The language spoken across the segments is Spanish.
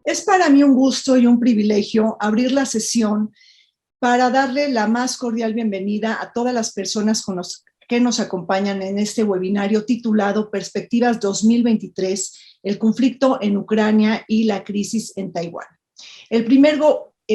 Es para mí un gusto y un privilegio abrir la sesión para darle la más cordial bienvenida a todas las personas que nos acompañan en este webinario titulado Perspectivas 2023, el conflicto en Ucrania y la crisis en Taiwán. El primer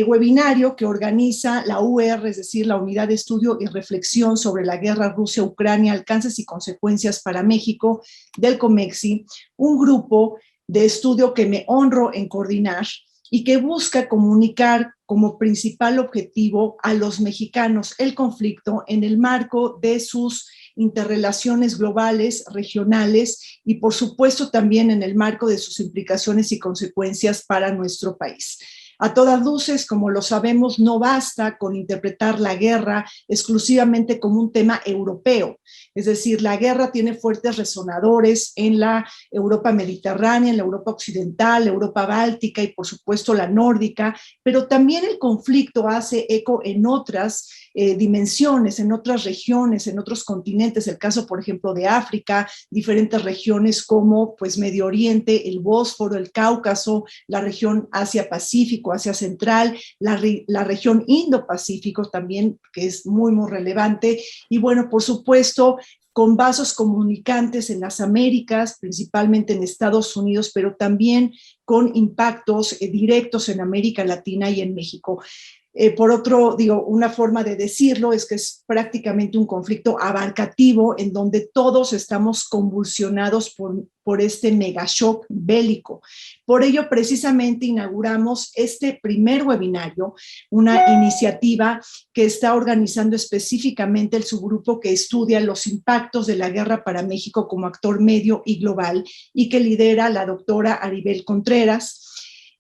webinario que organiza la UR, es decir, la Unidad de Estudio y Reflexión sobre la Guerra Rusia-Ucrania, Alcances y Consecuencias para México, del COMEXI, un grupo de estudio que me honro en coordinar y que busca comunicar como principal objetivo a los mexicanos el conflicto en el marco de sus interrelaciones globales, regionales y por supuesto también en el marco de sus implicaciones y consecuencias para nuestro país. A todas luces, como lo sabemos, no basta con interpretar la guerra exclusivamente como un tema europeo. Es decir, la guerra tiene fuertes resonadores en la Europa mediterránea, en la Europa occidental, la Europa báltica y por supuesto la nórdica, pero también el conflicto hace eco en otras dimensiones, en otras regiones, en otros continentes, el caso, por ejemplo, de África, diferentes regiones como pues Medio Oriente, el Bósforo, el Cáucaso, la región Asia-Pacífico, Asia Central, la región Indo-Pacífico también, que es muy, muy relevante, y bueno, por supuesto, con vasos comunicantes en las Américas, principalmente en Estados Unidos, pero también con impactos directos en América Latina y en México. Por otro, digo, una forma de decirlo es que es prácticamente un conflicto abarcativo en donde todos estamos convulsionados por este megashock bélico. Por ello, precisamente inauguramos este primer webinario, una iniciativa que está organizando específicamente el subgrupo que estudia los impactos de la guerra para México como actor medio y global y que lidera la doctora Aribel Contreras.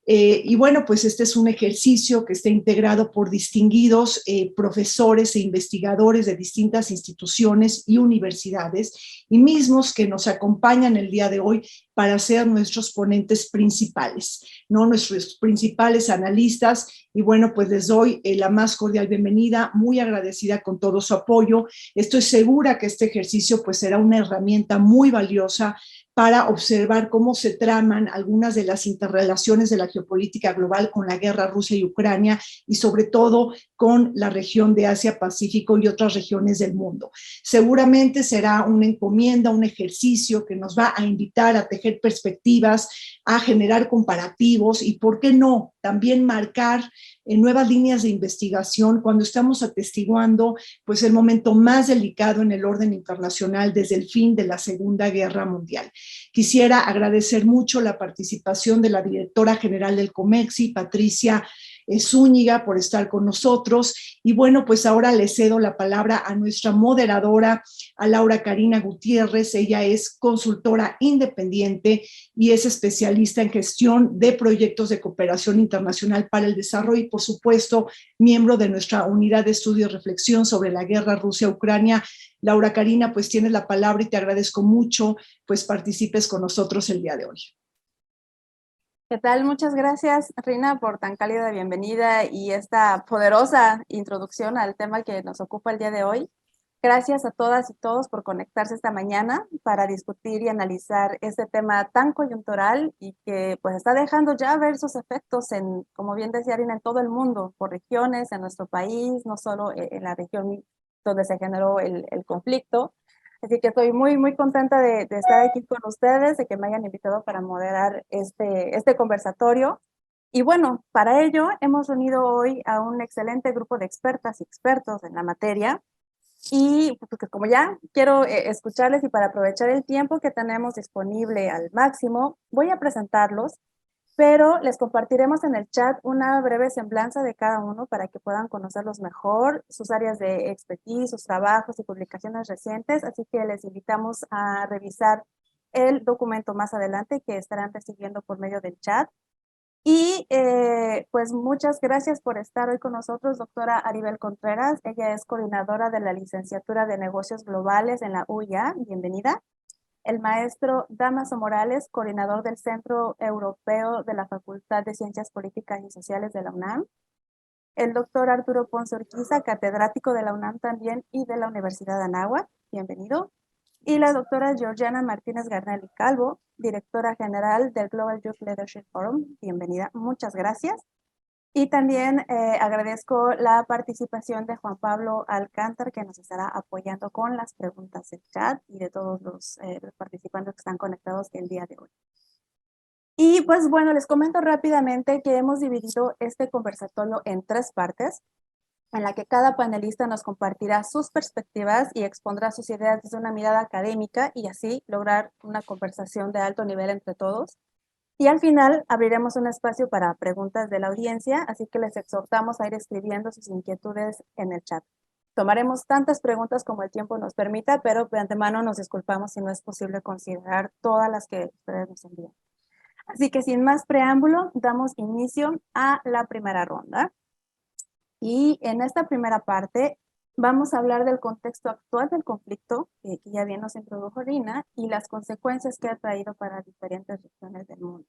Y bueno, pues este es un ejercicio que está integrado por distinguidos profesores e investigadores de distintas instituciones y universidades y mismos que nos acompañan el día de hoy para ser nuestros ponentes principales, ¿no? Nuestros principales analistas. Y bueno, pues les doy la más cordial bienvenida, muy agradecida con todo su apoyo. Estoy segura que este ejercicio pues será una herramienta muy valiosa para observar cómo se traman algunas de las interrelaciones de la geopolítica global con la guerra Rusia y Ucrania y sobre todo con la región de Asia-Pacífico y otras regiones del mundo. Seguramente será una encomienda, un ejercicio que nos va a invitar a tejer perspectivas, a generar comparativos y, ¿por qué no?, también marcar en nuevas líneas de investigación cuando estamos atestiguando pues el momento más delicado en el orden internacional desde el fin de la Segunda Guerra Mundial. Quisiera agradecer mucho la participación de la directora general del COMEXI, Patricia Zúñiga, por estar con nosotros. Y bueno, pues ahora le cedo la palabra a nuestra moderadora, a Laura Karina Gutiérrez. Ella es consultora independiente y es especialista en gestión de proyectos de cooperación internacional para el desarrollo y, por supuesto, miembro de nuestra unidad de estudio y reflexión sobre la guerra Rusia-Ucrania. Laura Karina, pues tienes la palabra y te agradezco mucho pues participes con nosotros el día de hoy. ¿Qué tal? Muchas gracias, Rina, por tan cálida bienvenida y esta poderosa introducción al tema que nos ocupa el día de hoy. Gracias a todas y todos por conectarse esta mañana para discutir y analizar este tema tan coyuntural y que pues está dejando ya ver sus efectos en, como bien decía Rina, en todo el mundo, por regiones, en nuestro país, no solo en la región donde se generó el conflicto. Así que estoy muy, muy contenta de estar aquí con ustedes, de que me hayan invitado para moderar este conversatorio. Y bueno, para ello hemos reunido hoy a un excelente grupo de expertas y expertos en la materia. Y pues, como ya quiero escucharles y para aprovechar el tiempo que tenemos disponible al máximo, voy a presentarlos, pero les compartiremos en el chat una breve semblanza de cada uno para que puedan conocerlos mejor, sus áreas de expertise, sus trabajos y publicaciones recientes, así que les invitamos a revisar el documento más adelante que estarán recibiendo por medio del chat. Y pues muchas gracias por estar hoy con nosotros, doctora Aribel Contreras. Ella es coordinadora de la licenciatura de Negocios Globales en la UIA. Bienvenida. El maestro Damaso Morales, coordinador del Centro Europeo de la Facultad de Ciencias Políticas y Sociales de la UNAM. El doctor Arturo Ponce Urquiza, catedrático de la UNAM también y de la Universidad de Anáhuac. Bienvenido. y la doctora Georgiana Martínez Garnelli Calvo, directora general del Global Youth Leadership Forum. Bienvenida, muchas gracias. Y también agradezco la participación de Juan Pablo Alcántar, que nos estará apoyando con las preguntas del chat y de todos los participantes que están conectados el día de hoy. Y pues bueno, les comento rápidamente que hemos dividido este conversatorio en 3 partes, en la que cada panelista nos compartirá sus perspectivas y expondrá sus ideas desde una mirada académica y así lograr una conversación de alto nivel entre todos. Y al final abriremos un espacio para preguntas de la audiencia, así que les exhortamos a ir escribiendo sus inquietudes en el chat. Tomaremos tantas preguntas como el tiempo nos permita, pero de antemano nos disculpamos si no es posible considerar todas las que ustedes nos envían. Así que sin más preámbulo, damos inicio a la primera ronda. Y en esta primera parte vamos a hablar del contexto actual del conflicto, que ya bien nos introdujo Rina, y las consecuencias que ha traído para diferentes regiones del mundo.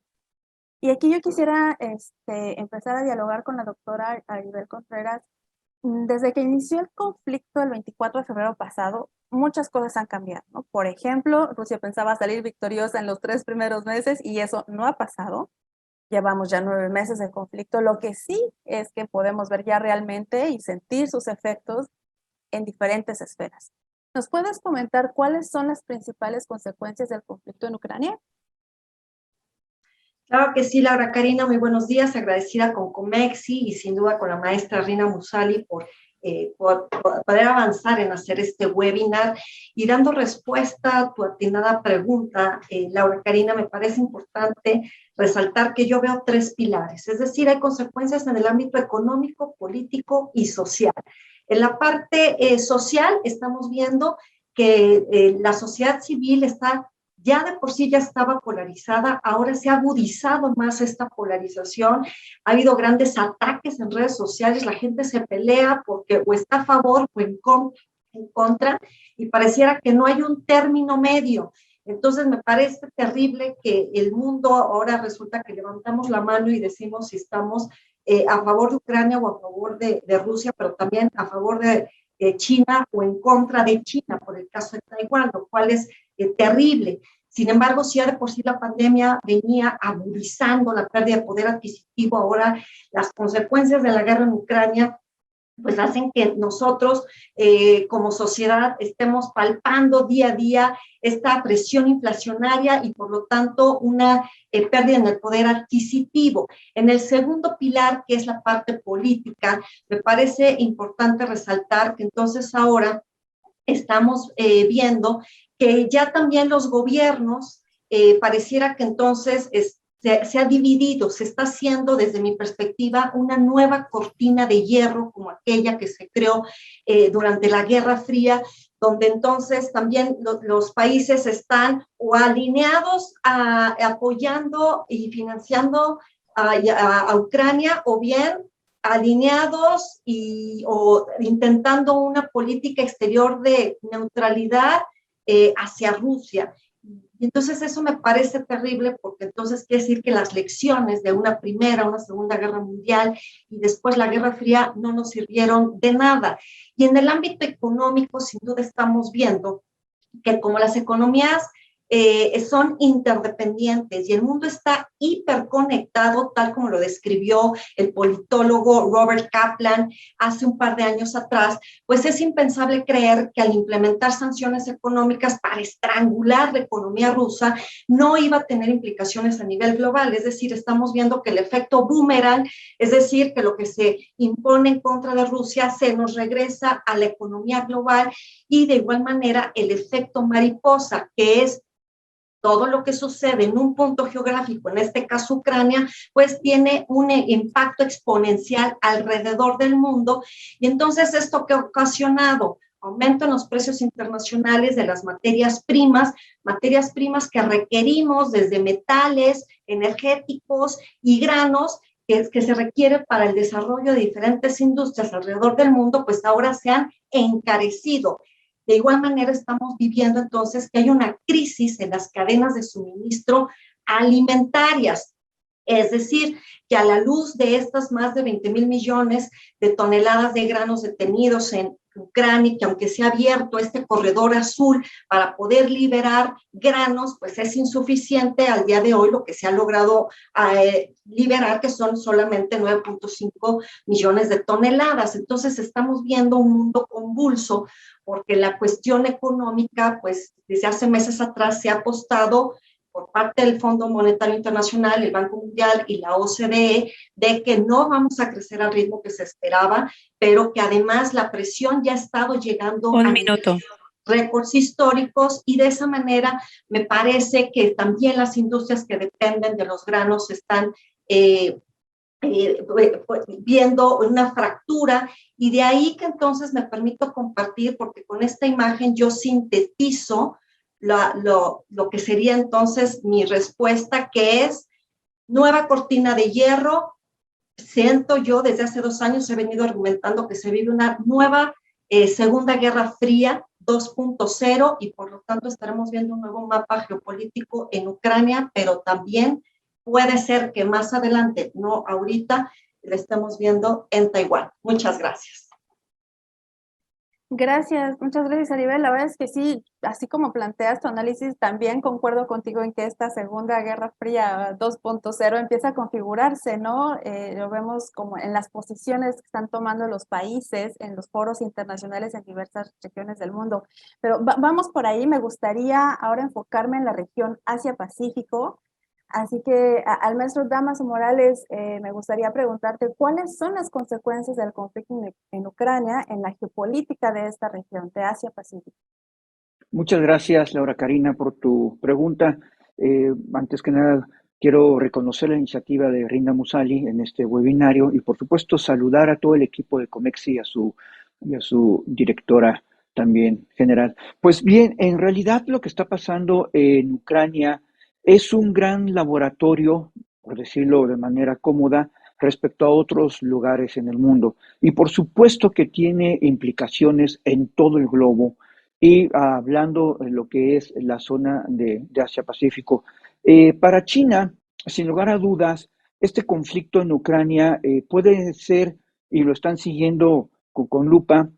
Y aquí yo quisiera empezar a dialogar con la doctora Aribel Contreras. Desde que inició el conflicto el 24 de febrero pasado, muchas cosas han cambiado, ¿no? Por ejemplo, Rusia pensaba salir victoriosa en los 3 primeros meses y eso no ha pasado. Llevamos ya 9 meses de conflicto. Lo que sí es que podemos ver ya realmente y sentir sus efectos en diferentes esferas. ¿Nos puedes comentar cuáles son las principales consecuencias del conflicto en Ucrania? Claro que sí, Laura Karina, muy buenos días, agradecida con Comexi y sin duda con la maestra Rina Musali por poder avanzar en hacer este webinar y dando respuesta a tu atinada pregunta, Laura Karina, me parece importante resaltar que yo veo 3 pilares, es decir, hay consecuencias en el ámbito económico, político y social. En la parte social estamos viendo que la sociedad civil está ya de por sí ya estaba polarizada, ahora se ha agudizado más esta polarización, ha habido grandes ataques en redes sociales, la gente se pelea porque o está a favor o en contra, y pareciera que no hay un término medio. Entonces me parece terrible que el mundo ahora resulta que levantamos la mano y decimos si estamos a favor de Ucrania o a favor de Rusia, pero también a favor de China o en contra de China, por el caso de Taiwán, lo cual es terrible. Sin embargo, si ya de por sí la pandemia venía agudizando la pérdida de poder adquisitivo, ahora las consecuencias de la guerra en Ucrania pues hacen que nosotros como sociedad estemos palpando día a día esta presión inflacionaria y por lo tanto una pérdida en el poder adquisitivo. En el segundo pilar, que es la parte política, me parece importante resaltar que entonces ahora estamos viendo que ya también los gobiernos pareciera que entonces se ha dividido, se está haciendo desde mi perspectiva una nueva cortina de hierro como aquella que se creó durante la Guerra Fría, donde entonces también los países están o alineados apoyando y financiando a Ucrania o bien alineados o intentando una política exterior de neutralidad hacia Rusia. Y entonces eso me parece terrible porque entonces quiere decir que las lecciones de una primera, una segunda guerra mundial y después la Guerra Fría no nos sirvieron de nada. Y en el ámbito económico, sin duda estamos viendo que como las economías son interdependientes y el mundo está hiperconectado, tal como lo describió el politólogo Robert Kaplan hace un par de años atrás, pues es impensable creer que al implementar sanciones económicas para estrangular la economía rusa no iba a tener implicaciones a nivel global. Es decir, estamos viendo que el efecto boomerang, es decir, que lo que se impone en contra de Rusia se nos regresa a la economía global y de igual manera el efecto mariposa, que es todo lo que sucede en un punto geográfico, en este caso Ucrania, pues tiene un impacto exponencial alrededor del mundo. Y entonces esto que ha ocasionado aumento en los precios internacionales de las materias primas que requerimos desde metales, energéticos y granos, que se requiere para el desarrollo de diferentes industrias alrededor del mundo, pues ahora se han encarecido. De igual manera estamos viviendo entonces que hay una crisis en las cadenas de suministro alimentarias. Es decir, que a la luz de estas más de 20,000 millones de toneladas de granos detenidos en Ucrania, que aunque se ha abierto este corredor azul para poder liberar granos, pues es insuficiente al día de hoy lo que se ha logrado liberar, que son solamente 9,5 millones de toneladas. Entonces estamos viendo un mundo convulso porque la cuestión económica, pues desde hace meses atrás se ha apostado por parte del Fondo Monetario Internacional, el Banco Mundial y la OCDE, de que no vamos a crecer al ritmo que se esperaba, pero que además la presión ya ha estado llegando a récords históricos, y de esa manera me parece que también las industrias que dependen de los granos están viendo una fractura, y de ahí que entonces me permito compartir, porque con esta imagen yo sintetizo lo que sería entonces mi respuesta, que es nueva cortina de hierro. Siento yo, desde hace 2 años he venido argumentando que se vive una nueva Segunda Guerra Fría 2.0, y por lo tanto estaremos viendo un nuevo mapa geopolítico en Ucrania, pero también puede ser que más adelante, no ahorita, lo estemos viendo en Taiwán. Muchas gracias. Gracias, muchas gracias, Aribel. La verdad es que sí, así como planteas tu análisis, también concuerdo contigo en que esta Segunda Guerra Fría 2.0 empieza a configurarse, ¿no? Lo vemos como en las posiciones que están tomando los países en los foros internacionales en diversas regiones del mundo. Pero vamos por ahí. Me gustaría ahora enfocarme en la región Asia-Pacífico. Así que al maestro Dámaso Morales, me gustaría preguntarte cuáles son las consecuencias del conflicto en Ucrania en la geopolítica de esta región, de Asia-Pacífico. Muchas gracias, Laura Karina, por tu pregunta. Antes que nada, quiero reconocer la iniciativa de Rina Musali en este webinario y, por supuesto, saludar a todo el equipo de Comexi y a su directora también general. Pues bien, en realidad lo que está pasando en Ucrania es un gran laboratorio, por decirlo de manera cómoda, respecto a otros lugares en el mundo. Y por supuesto que tiene implicaciones en todo el globo. Y hablando de lo que es la zona de Asia-Pacífico, para China, sin lugar a dudas, este conflicto en Ucrania puede ser, y lo están siguiendo con lupa,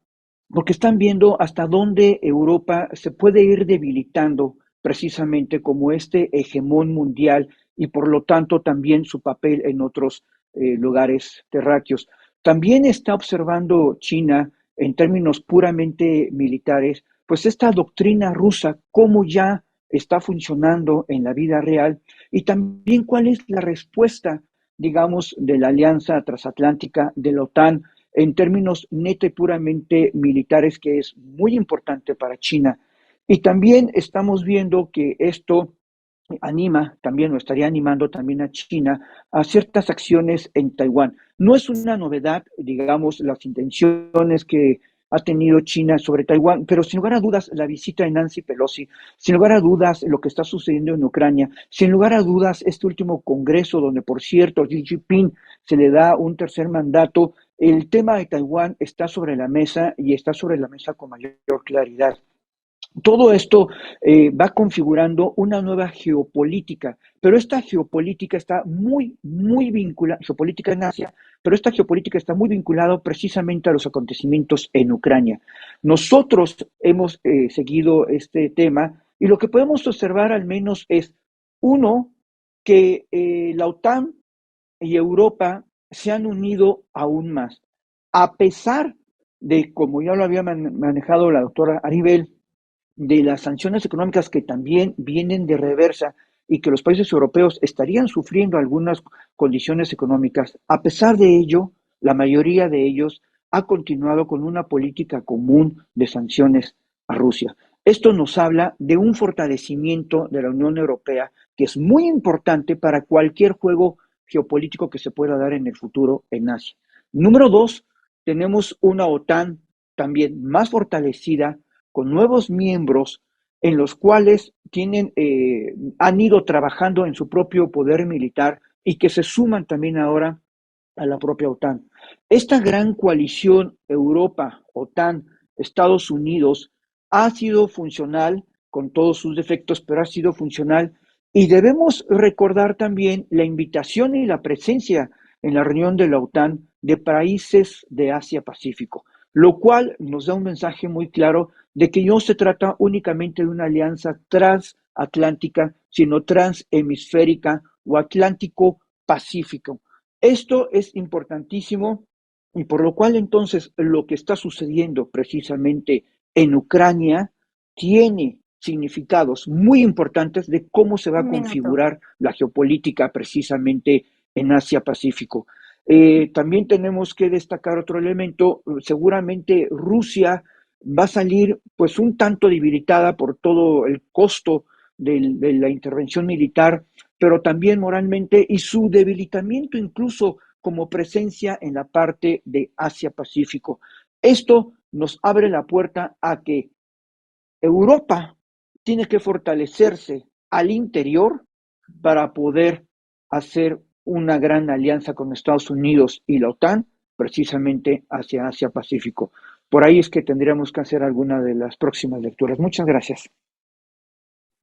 porque están viendo hasta dónde Europa se puede ir debilitando precisamente como este hegemón mundial, y por lo tanto también su papel en otros lugares terráqueos. También está observando China en términos puramente militares, pues esta doctrina rusa, cómo ya está funcionando en la vida real, y también cuál es la respuesta, digamos, de la Alianza Transatlántica, de la OTAN, en términos neta y puramente militares, que es muy importante para China. Y también estamos viendo que esto anima también, o estaría animando también a China a ciertas acciones en Taiwán. No es una novedad, digamos, las intenciones que ha tenido China sobre Taiwán, pero sin lugar a dudas la visita de Nancy Pelosi, sin lugar a dudas lo que está sucediendo en Ucrania, sin lugar a dudas este último congreso donde, por cierto, Xi Jinping se le da un tercer mandato, el tema de Taiwán está sobre la mesa, y está sobre la mesa con mayor claridad. Todo esto va configurando una nueva geopolítica, pero esta geopolítica está muy vinculada, geopolítica en Asia, pero esta geopolítica está muy vinculada precisamente a los acontecimientos en Ucrania. Nosotros hemos seguido este tema, y lo que podemos observar al menos es, uno, que la OTAN y Europa se han unido aún más, a pesar de, como ya lo había manejado la doctora Aribel, de las sanciones económicas que también vienen de reversa, y que los países europeos estarían sufriendo algunas condiciones económicas. A pesar de ello, la mayoría de ellos ha continuado con una política común de sanciones a Rusia. Esto nos habla de un fortalecimiento de la Unión Europea que es muy importante para cualquier juego geopolítico que se pueda dar en el futuro en Asia. Número 2, tenemos una OTAN también más fortalecida, con nuevos miembros en los cuales han ido trabajando en su propio poder militar, y que se suman también ahora a la propia OTAN. Esta gran coalición Europa, OTAN, Estados Unidos, ha sido funcional con todos sus defectos, pero ha sido funcional Y debemos recordar también la invitación y la presencia en la reunión de la OTAN de países de Asia-Pacífico, lo cual nos da un mensaje muy claro de que no se trata únicamente de una alianza transatlántica, sino transhemisférica o atlántico-pacífico. Esto es importantísimo y por lo cual entonces lo que está sucediendo precisamente en Ucrania tiene significados muy importantes de cómo se va a Un minuto. configurar la geopolítica precisamente en Asia-Pacífico. También tenemos que destacar otro elemento, seguramente Rusia va a salir pues un tanto debilitada por todo el costo de la intervención militar, pero también moralmente y su debilitamiento incluso como presencia en la parte de Asia-Pacífico. Esto nos abre la puerta a que Europa tiene que fortalecerse al interior para poder hacer una gran alianza con Estados Unidos y la OTAN, precisamente hacia Asia-Pacífico. Por ahí es que tendríamos que hacer alguna de las próximas lecturas. Muchas gracias.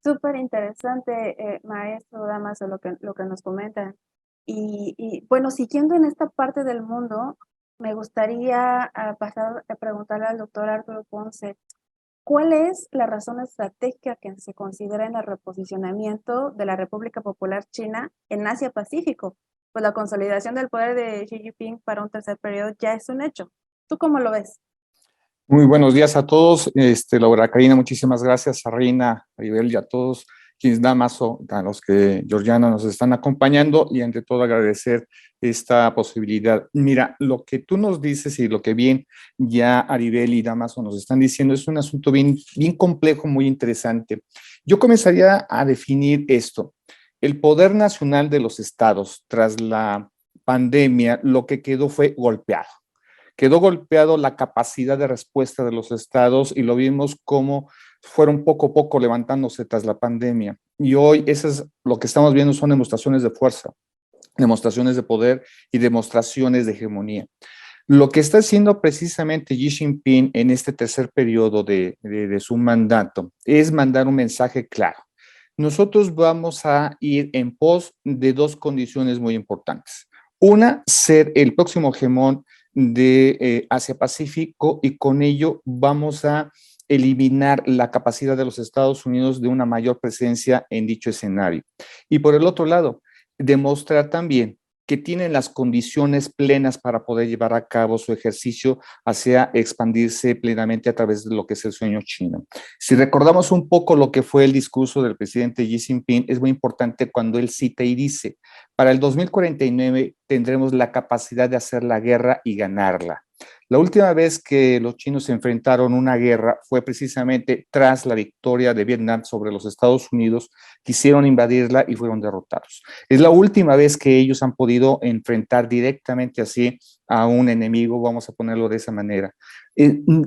Súper interesante, maestro Damaso, lo que nos comenta. Bueno, siguiendo en esta parte del mundo, me gustaría pasar a preguntarle al doctor Arturo Ponce, ¿cuál es la razón estratégica que se considera en el reposicionamiento de la República Popular China en Asia-Pacífico? Pues la consolidación del poder de Xi Jinping para un tercer periodo ya es un hecho. ¿Tú cómo lo ves? Muy buenos días a todos. Laura Karina, muchísimas gracias a Reina, a Ibel y a todos quienes Damaso, a los que Georgiana nos están acompañando y ante todo agradecer esta posibilidad. Mira, lo que tú nos dices y lo que bien ya Aribel y Damaso nos están diciendo es un asunto bien, bien complejo, muy interesante. Yo comenzaría a definir esto. El poder nacional de los estados tras la pandemia, lo que quedó fue golpeado. Quedó golpeado la capacidad de respuesta de los estados y lo vimos como fueron poco a poco levantándose tras la pandemia. Y hoy eso es lo que estamos viendo, son demostraciones de fuerza, demostraciones de poder y demostraciones de hegemonía. Lo que está haciendo precisamente Xi Jinping en este tercer periodo de su mandato es mandar un mensaje claro. Nosotros vamos a ir en pos de dos condiciones muy importantes. Una, ser el próximo hegemón de Asia-Pacífico y con ello vamos a eliminar la capacidad de los Estados Unidos de una mayor presencia en dicho escenario. Y por el otro lado, demostrar también que tienen las condiciones plenas para poder llevar a cabo su ejercicio hacia expandirse plenamente a través de lo que es el sueño chino. Si recordamos un poco lo que fue el discurso del presidente Xi Jinping, es muy importante cuando él cita y dice, para el 2049 tendremos la capacidad de hacer la guerra y ganarla. La última vez que los chinos se enfrentaron a una guerra fue precisamente tras la victoria de Vietnam sobre los Estados Unidos, quisieron invadirla y fueron derrotados. Es la última vez que ellos han podido enfrentar directamente así a un enemigo, vamos a ponerlo de esa manera.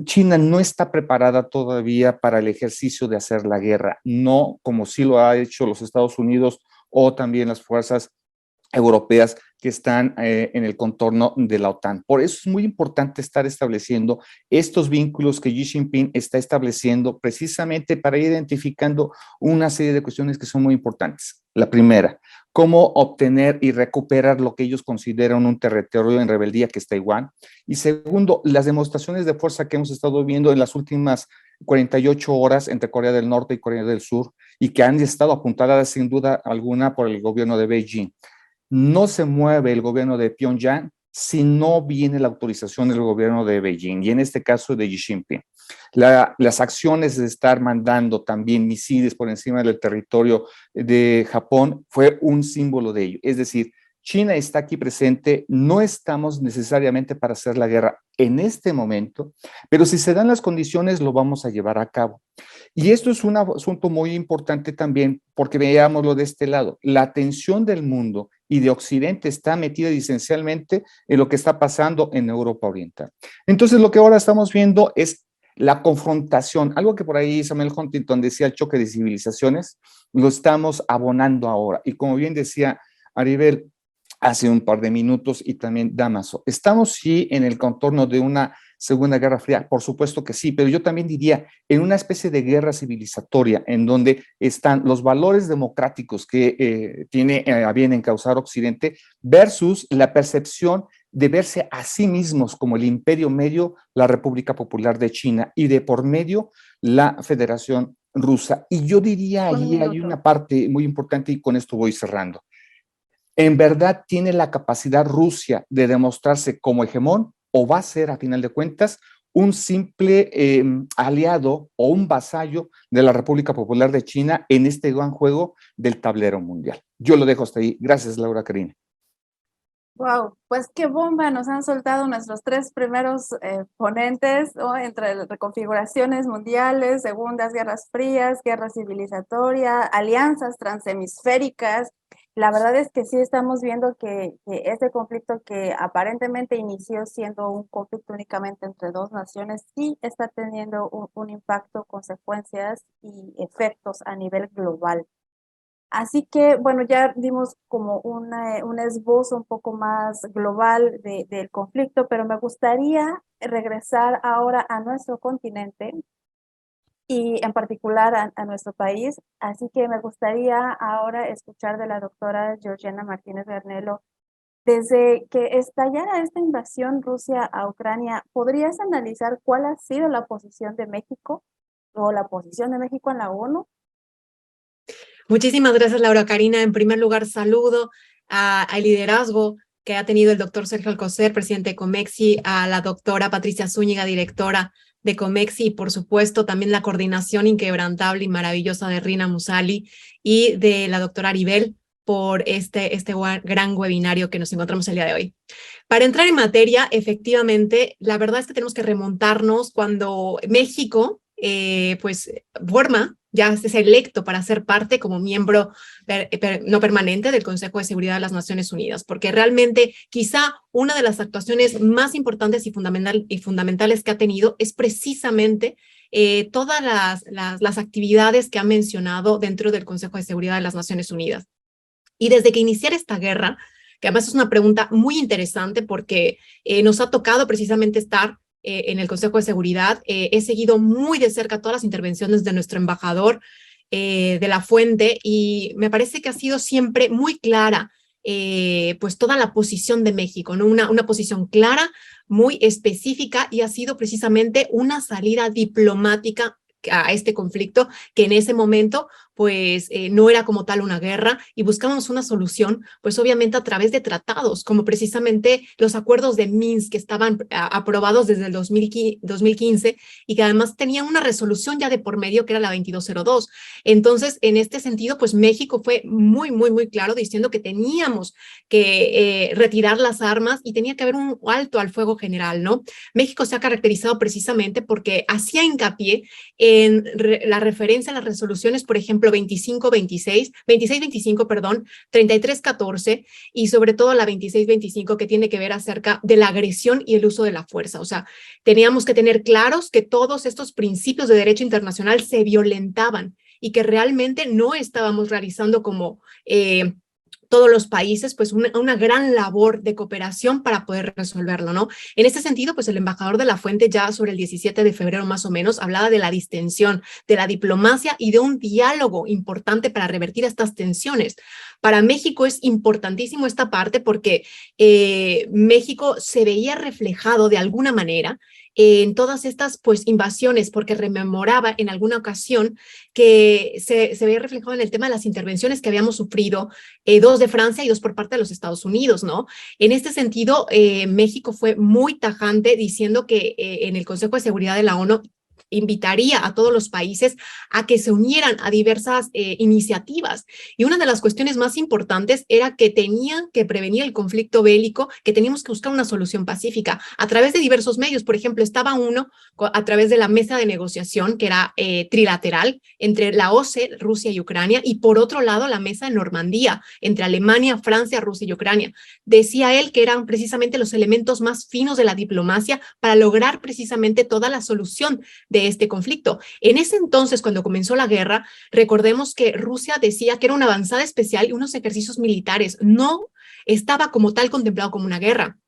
China no está preparada todavía para el ejercicio de hacer la guerra, no como sí lo ha hecho los Estados Unidos o también las fuerzas europeas que están en el contorno de la OTAN. Por eso es muy importante estar estableciendo estos vínculos que Xi Jinping está estableciendo precisamente para ir identificando una serie de cuestiones que son muy importantes. La primera, cómo obtener y recuperar lo que ellos consideran un territorio en rebeldía que es Taiwán. Y segundo, las demostraciones de fuerza que hemos estado viendo en las últimas 48 horas entre Corea del Norte y Corea del Sur y que han estado apuntaladas sin duda alguna por el gobierno de Beijing. No se mueve el gobierno de Pyongyang si no viene la autorización del gobierno de Beijing, y en este caso de Xi Jinping. Las acciones de estar mandando también misiles por encima del territorio de Japón fue un símbolo de ello. Es decir, China está aquí presente, no estamos necesariamente para hacer la guerra en este momento, pero si se dan las condiciones lo vamos a llevar a cabo. Y esto es un asunto muy importante también porque veámoslo de este lado. La atención del mundo y de Occidente está metida esencialmente en lo que está pasando en Europa Oriental. Entonces lo que ahora estamos viendo es la confrontación, algo que por ahí Samuel Huntington decía, el choque de civilizaciones, lo estamos abonando ahora. Y como bien decía Aribel hace un par de minutos y también Damaso, estamos sí en el contorno de una Segunda Guerra Fría? Por supuesto que sí, pero yo también diría en una especie de guerra civilizatoria en donde están los valores democráticos que tiene a bien encauzar Occidente versus la percepción de verse a sí mismos como el imperio medio, la República Popular de China, y de por medio la Federación Rusa. Y yo diría ahí hay una parte muy importante, y con esto voy cerrando. ¿En verdad tiene la capacidad Rusia de demostrarse como hegemón o va a ser, a final de cuentas, un simple aliado o un vasallo de la República Popular de China en este gran juego del tablero mundial? Yo lo dejo hasta ahí. Gracias, Laura Karina. Wow, pues qué bomba nos han soltado nuestros tres primeros ponentes, ¿no? Entre reconfiguraciones mundiales, segundas guerras frías, guerra civilizatoria, alianzas transhemisféricas. La verdad es que sí estamos viendo que este conflicto, que aparentemente inició siendo un conflicto únicamente entre dos naciones, sí está teniendo un impacto, consecuencias y efectos a nivel global. Así que, bueno, ya dimos como un esbozo un poco más global del conflicto, pero me gustaría regresar ahora a nuestro continente y en particular a nuestro país. Así que me gustaría ahora escuchar de la doctora Georgiana Martínez Garnelo. Desde que estallara esta invasión Rusia a Ucrania, ¿podrías analizar cuál ha sido la posición de México o la posición de México en la ONU? Muchísimas gracias, Laura Karina. En primer lugar, saludo al liderazgo que ha tenido el doctor Sergio Alcocer, presidente de Comexi, a la doctora Patricia Zúñiga, directora de Comexi, y por supuesto también la coordinación inquebrantable y maravillosa de Rina Musali y de la doctora Aribel por este gran webinario que nos encontramos el día de hoy. Para entrar en materia, efectivamente, la verdad es que tenemos que remontarnos cuando México pues forma, ya es electo para ser parte como miembro no permanente del Consejo de Seguridad de las Naciones Unidas, porque realmente quizá una de las actuaciones más importantes y fundamentales que ha tenido es precisamente todas las actividades que ha mencionado dentro del Consejo de Seguridad de las Naciones Unidas. Y desde que iniciara esta guerra, que además es una pregunta muy interesante porque nos ha tocado precisamente estar en el Consejo de Seguridad. He seguido muy de cerca todas las intervenciones de nuestro embajador de la Fuente, y me parece que ha sido siempre muy clara pues toda la posición de México, ¿no? Una posición clara, muy específica, y ha sido precisamente una salida diplomática a este conflicto que en ese momento pues no era como tal una guerra, y buscábamos una solución pues obviamente a través de tratados, como precisamente los acuerdos de Minsk, que estaban aprobados desde el 2015 y que además tenían una resolución ya de por medio que era la 2202. Entonces, en este sentido, pues México fue muy claro diciendo que teníamos que retirar las armas y tenía que haber un alto al fuego general, ¿no? México se ha caracterizado precisamente porque hacía hincapié en la referencia a las resoluciones, por ejemplo, 2625, perdón, 3314, y sobre todo la 2625, que tiene que ver acerca de la agresión y el uso de la fuerza. O sea, teníamos que tener claros que todos estos principios de derecho internacional se violentaban y que realmente no estábamos realizando como todos los países, pues una gran labor de cooperación para poder resolverlo, ¿no? En este sentido, pues el embajador de la Fuente ya sobre el 17 de febrero más o menos hablaba de la distensión, de la diplomacia y de un diálogo importante para revertir estas tensiones. Para México es importantísimo esta parte porque México se veía reflejado de alguna manera en todas estas pues invasiones, porque rememoraba en alguna ocasión que se veía reflejado en el tema de las intervenciones que habíamos sufrido, 2 de Francia y 2 por parte de los Estados Unidos, ¿no? En este sentido, México fue muy tajante diciendo que en el Consejo de Seguridad de la ONU invitaría a todos los países a que se unieran a diversas iniciativas. Y una de las cuestiones más importantes era que tenían que prevenir el conflicto bélico, que teníamos que buscar una solución pacífica a través de diversos medios. Por ejemplo, estaba uno a través de la mesa de negociación, que era trilateral, entre la OCE, Rusia y Ucrania, y por otro lado la mesa de Normandía, entre Alemania, Francia, Rusia y Ucrania. Decía él que eran precisamente los elementos más finos de la diplomacia para lograr precisamente toda la solución de este conflicto. En ese entonces, cuando comenzó la guerra, recordemos que Rusia decía que era una avanzada especial y unos ejercicios militares. No estaba como tal contemplado como una guerra.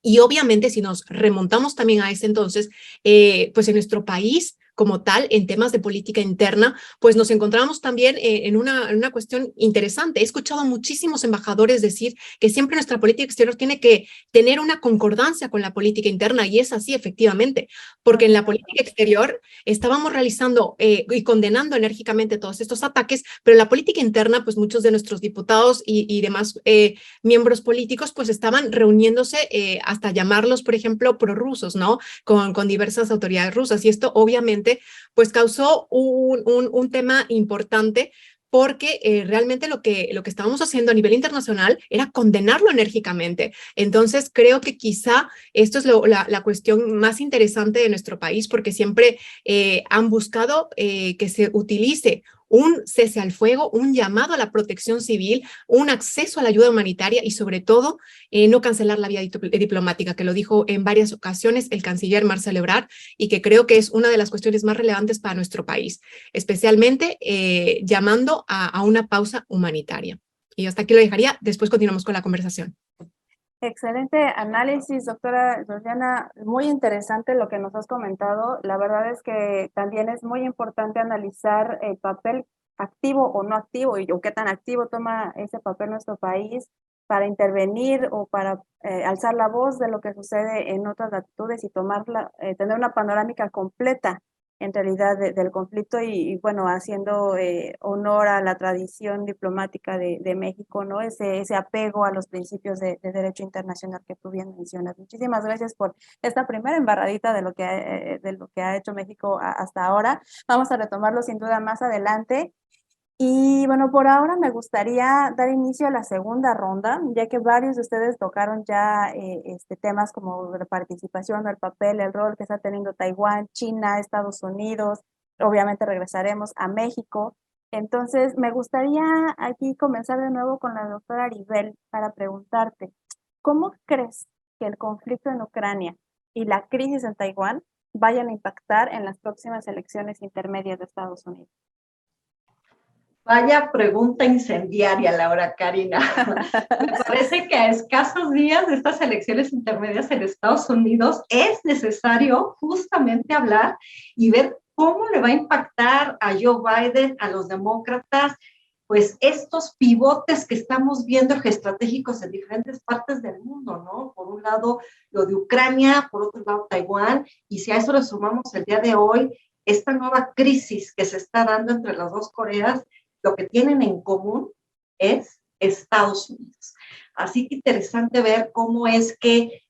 Y obviamente si nos remontamos también a ese entonces, pues en nuestro país como tal, en temas de política interna, pues nos encontramos también en una cuestión interesante. He escuchado a muchísimos embajadores decir que siempre nuestra política exterior tiene que tener una concordancia con la política interna, y es así efectivamente, porque en la política exterior estábamos realizando y condenando enérgicamente todos estos ataques, pero en la política interna, pues muchos de nuestros diputados y demás miembros políticos, pues estaban reuniéndose hasta llamarlos, por ejemplo, prorrusos, ¿no? Con diversas autoridades rusas, y esto obviamente pues causó un tema importante, porque realmente lo que estábamos haciendo a nivel internacional era condenarlo enérgicamente. Entonces creo que quizá esto es la cuestión más interesante de nuestro país, porque siempre han buscado que se utilice un cese al fuego, un llamado a la protección civil, un acceso a la ayuda humanitaria y sobre todo no cancelar la vía diplomática, que lo dijo en varias ocasiones el canciller Marcel Ebrard, y que creo que es una de las cuestiones más relevantes para nuestro país, especialmente llamando a una pausa humanitaria. Y hasta aquí lo dejaría, después continuamos con la conversación. Excelente análisis, doctora Georgiana, muy interesante lo que nos has comentado. La verdad es que también es muy importante analizar el papel activo o no activo, o qué tan activo toma ese papel nuestro país para intervenir o para alzar la voz de lo que sucede en otras latitudes y tener una panorámica completa en realidad del conflicto y bueno, haciendo honor a la tradición diplomática de México, ¿no? Ese apego a los principios de derecho internacional que tú bien mencionas. Muchísimas gracias por esta primera embarradita de lo que ha hecho México hasta ahora. Vamos a retomarlo sin duda más adelante. Y bueno, por ahora me gustaría dar inicio a la segunda ronda, ya que varios de ustedes tocaron ya temas como la participación, el papel, el rol que está teniendo Taiwán, China, Estados Unidos. Obviamente regresaremos a México. Entonces, me gustaría aquí comenzar de nuevo con la doctora Aribel para preguntarte, ¿cómo crees que el conflicto en Ucrania y la crisis en Taiwán vayan a impactar en las próximas elecciones intermedias de Estados Unidos? Vaya pregunta incendiaria, Laura Karina. Me parece que a escasos días de estas elecciones intermedias en Estados Unidos es necesario justamente hablar y ver cómo le va a impactar a Joe Biden, a los demócratas, pues estos pivotes que estamos viendo geoestratégicos en diferentes partes del mundo, ¿no? Por un lado, lo de Ucrania, por otro lado, Taiwán, y si a eso le sumamos el día de hoy, esta nueva crisis que se está dando entre las dos Coreas, lo que tienen en común es Estados Unidos. Así que interesante ver cómo es que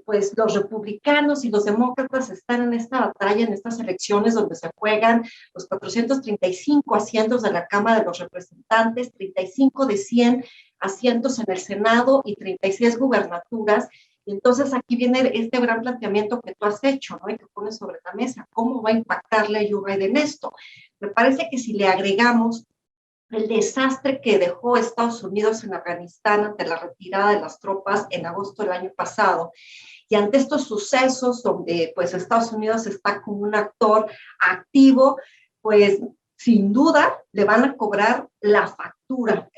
pues los republicanos y los demócratas están en esta batalla, en estas elecciones donde se juegan los 435 asientos de la Cámara de los Representantes, 35 de 100 asientos en el Senado y 36 gubernaturas. Y entonces aquí viene este gran planteamiento que tú has hecho, ¿no? Y que pones sobre la mesa, ¿cómo va a impactarle a Joe Biden esto? Me parece que si le agregamos el desastre que dejó Estados Unidos en Afganistán ante la retirada de las tropas en agosto del año pasado, y ante estos sucesos donde pues Estados Unidos está como un actor activo, pues sin duda le van a cobrar la factura.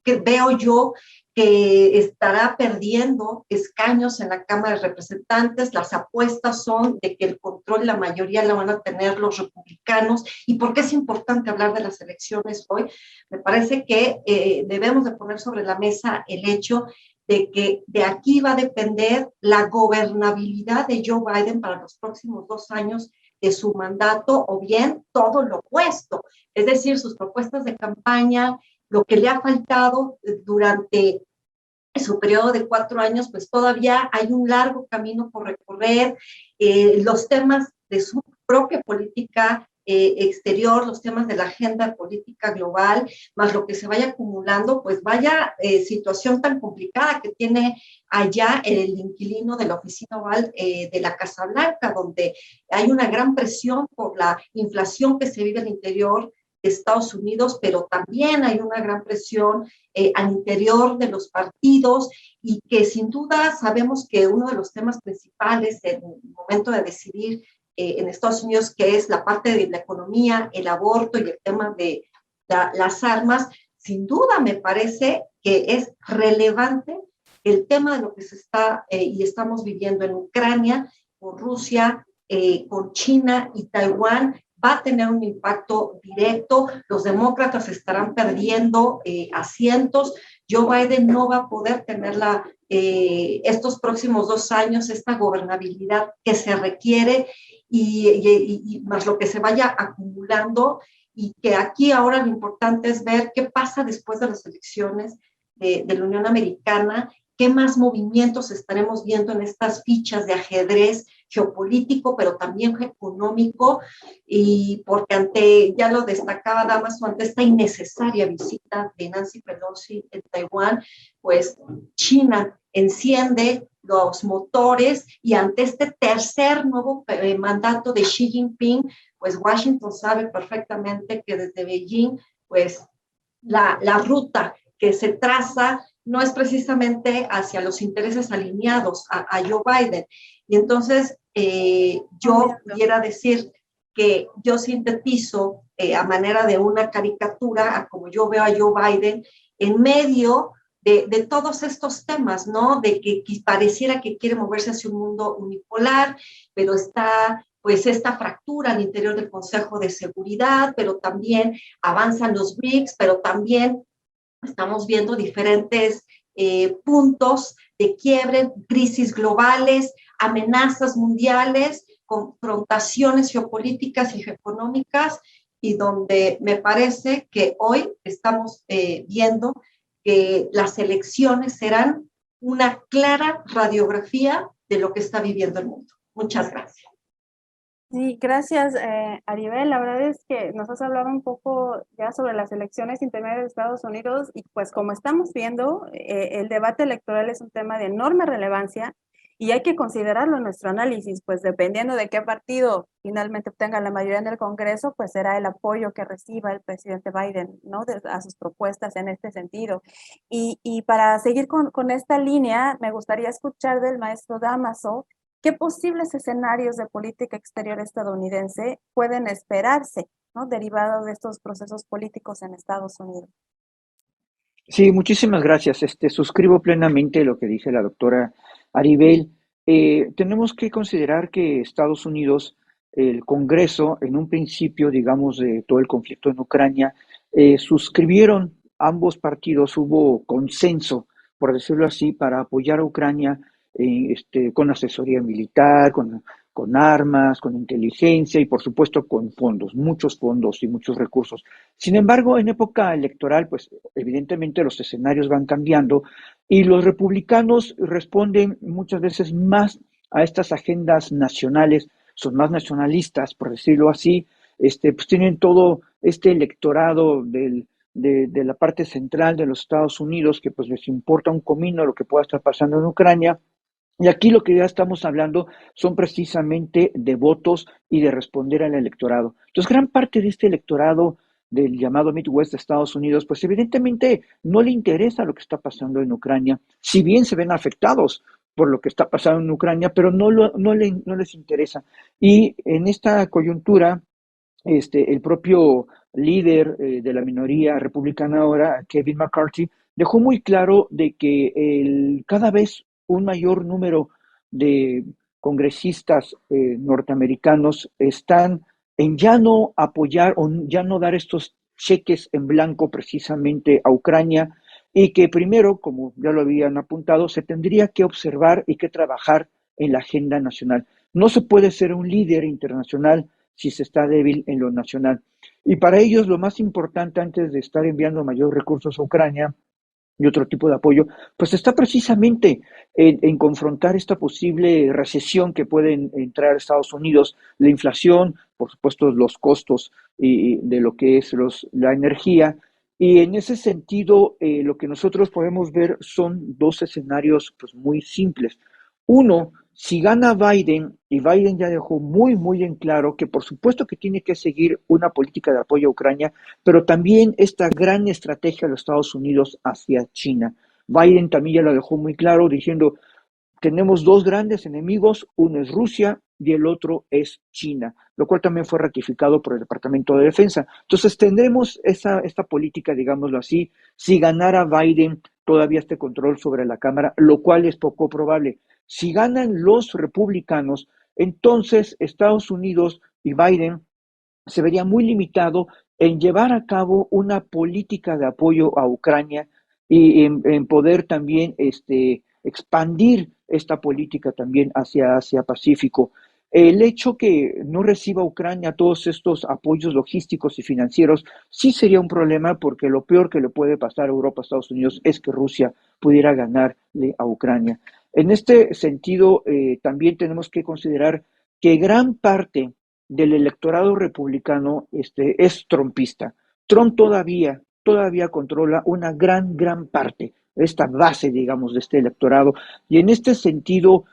Que veo yo que estará perdiendo escaños en la Cámara de Representantes. Las apuestas son de que el control, la mayoría la van a tener los republicanos. ¿Y por qué es importante hablar de las elecciones hoy? Me parece que debemos de poner sobre la mesa el hecho de que de aquí va a depender la gobernabilidad de Joe Biden para los próximos 2 años de su mandato, o bien todo lo opuesto, es decir, sus propuestas de campaña, lo que le ha faltado durante su periodo de 4 años, pues todavía hay un largo camino por recorrer. Los temas de su propia política exterior, los temas de la agenda política global, más lo que se vaya acumulando, pues vaya situación tan complicada que tiene allá el inquilino de la oficina oval de la Casa Blanca, donde hay una gran presión por la inflación que se vive al interior de Estados Unidos, pero también hay una gran presión al interior de los partidos, y que sin duda sabemos que uno de los temas principales en el momento de decidir en Estados Unidos, que es la parte de la economía, el aborto y el tema de las armas, sin duda me parece que es relevante el tema de lo que se está y estamos viviendo en Ucrania, con Rusia, con China y Taiwán, va a tener un impacto directo. Los demócratas estarán perdiendo asientos. Joe Biden no va a poder tener estos próximos 2 años esta gobernabilidad que se requiere y más lo que se vaya acumulando, y que aquí ahora lo importante es ver qué pasa después de las elecciones de la Unión Americana, qué más movimientos estaremos viendo en estas fichas de ajedrez geopolítico, pero también económico, y porque ya lo destacaba Damaso, ante esta innecesaria visita de Nancy Pelosi en Taiwán, pues China enciende los motores, y ante este tercer nuevo mandato de Xi Jinping, pues Washington sabe perfectamente que desde Beijing, pues la ruta que se traza no es precisamente hacia los intereses alineados a Joe Biden. Y entonces yo pudiera decir que yo sintetizo a manera de una caricatura a como yo veo a Joe Biden en medio de todos estos temas, ¿no? De que pareciera que quiere moverse hacia un mundo unipolar, pero está pues esta fractura al interior del Consejo de Seguridad, pero también avanzan los BRICS, pero también estamos viendo diferentes puntos de quiebre, crisis globales, amenazas mundiales, confrontaciones geopolíticas y geoeconómicas, y donde me parece que hoy estamos viendo que las elecciones serán una clara radiografía de lo que está viviendo el mundo. Muchas gracias. Sí, gracias, Aribel. La verdad es que nos has hablado un poco ya sobre las elecciones intermedias de Estados Unidos, y pues como estamos viendo, el debate electoral es un tema de enorme relevancia y hay que considerarlo en nuestro análisis, pues dependiendo de qué partido finalmente obtenga la mayoría en el Congreso, pues será el apoyo que reciba el presidente Biden, ¿no? A sus propuestas en este sentido. Y para seguir con esta línea, me gustaría escuchar del maestro Damaso, ¿qué posibles escenarios de política exterior estadounidense pueden esperarse, ¿no? Derivado de estos procesos políticos en Estados Unidos? Sí, muchísimas gracias. Suscribo plenamente lo que dice la doctora Aribel. Tenemos que considerar que Estados Unidos, el Congreso, en un principio, digamos, de todo el conflicto en Ucrania, suscribieron ambos partidos, hubo consenso, por decirlo así, para apoyar a Ucrania con asesoría militar, con armas, con inteligencia y por supuesto con fondos, muchos fondos y muchos recursos. Sin embargo, en época electoral, pues evidentemente los escenarios van cambiando y los republicanos responden muchas veces más a estas agendas nacionales, son más nacionalistas, por decirlo así, pues tienen todo este electorado de la parte central de los Estados Unidos que pues les importa un comino lo que pueda estar pasando en Ucrania. Y aquí lo que ya estamos hablando son precisamente de votos y de responder al electorado. Entonces, gran parte de este electorado del llamado Midwest de Estados Unidos, pues evidentemente no le interesa lo que está pasando en Ucrania, si bien se ven afectados por lo que está pasando en Ucrania, pero no les interesa. Y en esta coyuntura, el propio líder de la minoría republicana ahora, Kevin McCarthy, dejó muy claro de que cada vez un mayor número de congresistas norteamericanos están en ya no apoyar o ya no dar estos cheques en blanco precisamente a Ucrania, y que primero, como ya lo habían apuntado, se tendría que observar y que trabajar en la agenda nacional. No se puede ser un líder internacional si se está débil en lo nacional. Y para ellos lo más importante antes de estar enviando mayores recursos a Ucrania y otro tipo de apoyo, pues está precisamente en confrontar esta posible recesión que puede entrar a Estados Unidos, la inflación, por supuesto los costos de lo que es la energía. Y en ese sentido, lo que nosotros podemos ver son dos escenarios pues, muy simples. Uno, si gana Biden, y Biden ya dejó muy, muy en claro que por supuesto que tiene que seguir una política de apoyo a Ucrania, pero también esta gran estrategia de los Estados Unidos hacia China. Biden también ya lo dejó muy claro diciendo, tenemos dos grandes enemigos, uno es Rusia y el otro es China, lo cual también fue ratificado por el Departamento de Defensa. Entonces tendremos esta política, digámoslo así, si ganara Biden todavía este control sobre la Cámara, lo cual es poco probable. Si ganan los republicanos, entonces Estados Unidos y Biden se vería muy limitado en llevar a cabo una política de apoyo a Ucrania y en poder también expandir esta política también hacia Asia-Pacífico. El hecho que no reciba Ucrania todos estos apoyos logísticos y financieros sí sería un problema, porque lo peor que le puede pasar a Europa, a Estados Unidos, es que Rusia pudiera ganarle a Ucrania. En este sentido, también tenemos que considerar que gran parte del electorado republicano es trumpista. Trump todavía controla una gran parte, esta base, digamos, de este electorado, y en este sentido,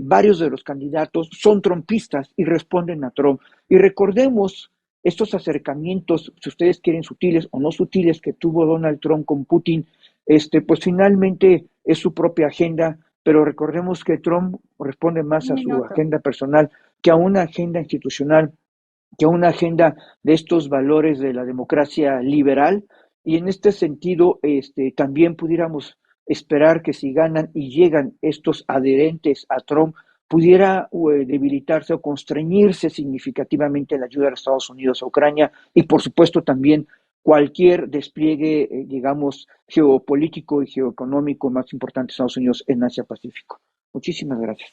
varios de los candidatos son trumpistas y responden a Trump. Y recordemos estos acercamientos, si ustedes quieren sutiles o no sutiles, que tuvo Donald Trump con Putin, pues finalmente es su propia agenda, pero recordemos que Trump responde más a su agenda personal que a una agenda institucional, que a una agenda de estos valores de la democracia liberal. Y en este sentido, también pudiéramos esperar que si ganan y llegan estos adherentes a Trump, pudiera debilitarse o constreñirse significativamente la ayuda de Estados Unidos a Ucrania, y por supuesto también cualquier despliegue, digamos, geopolítico y geoeconómico más importante de Estados Unidos en Asia-Pacífico. Muchísimas gracias.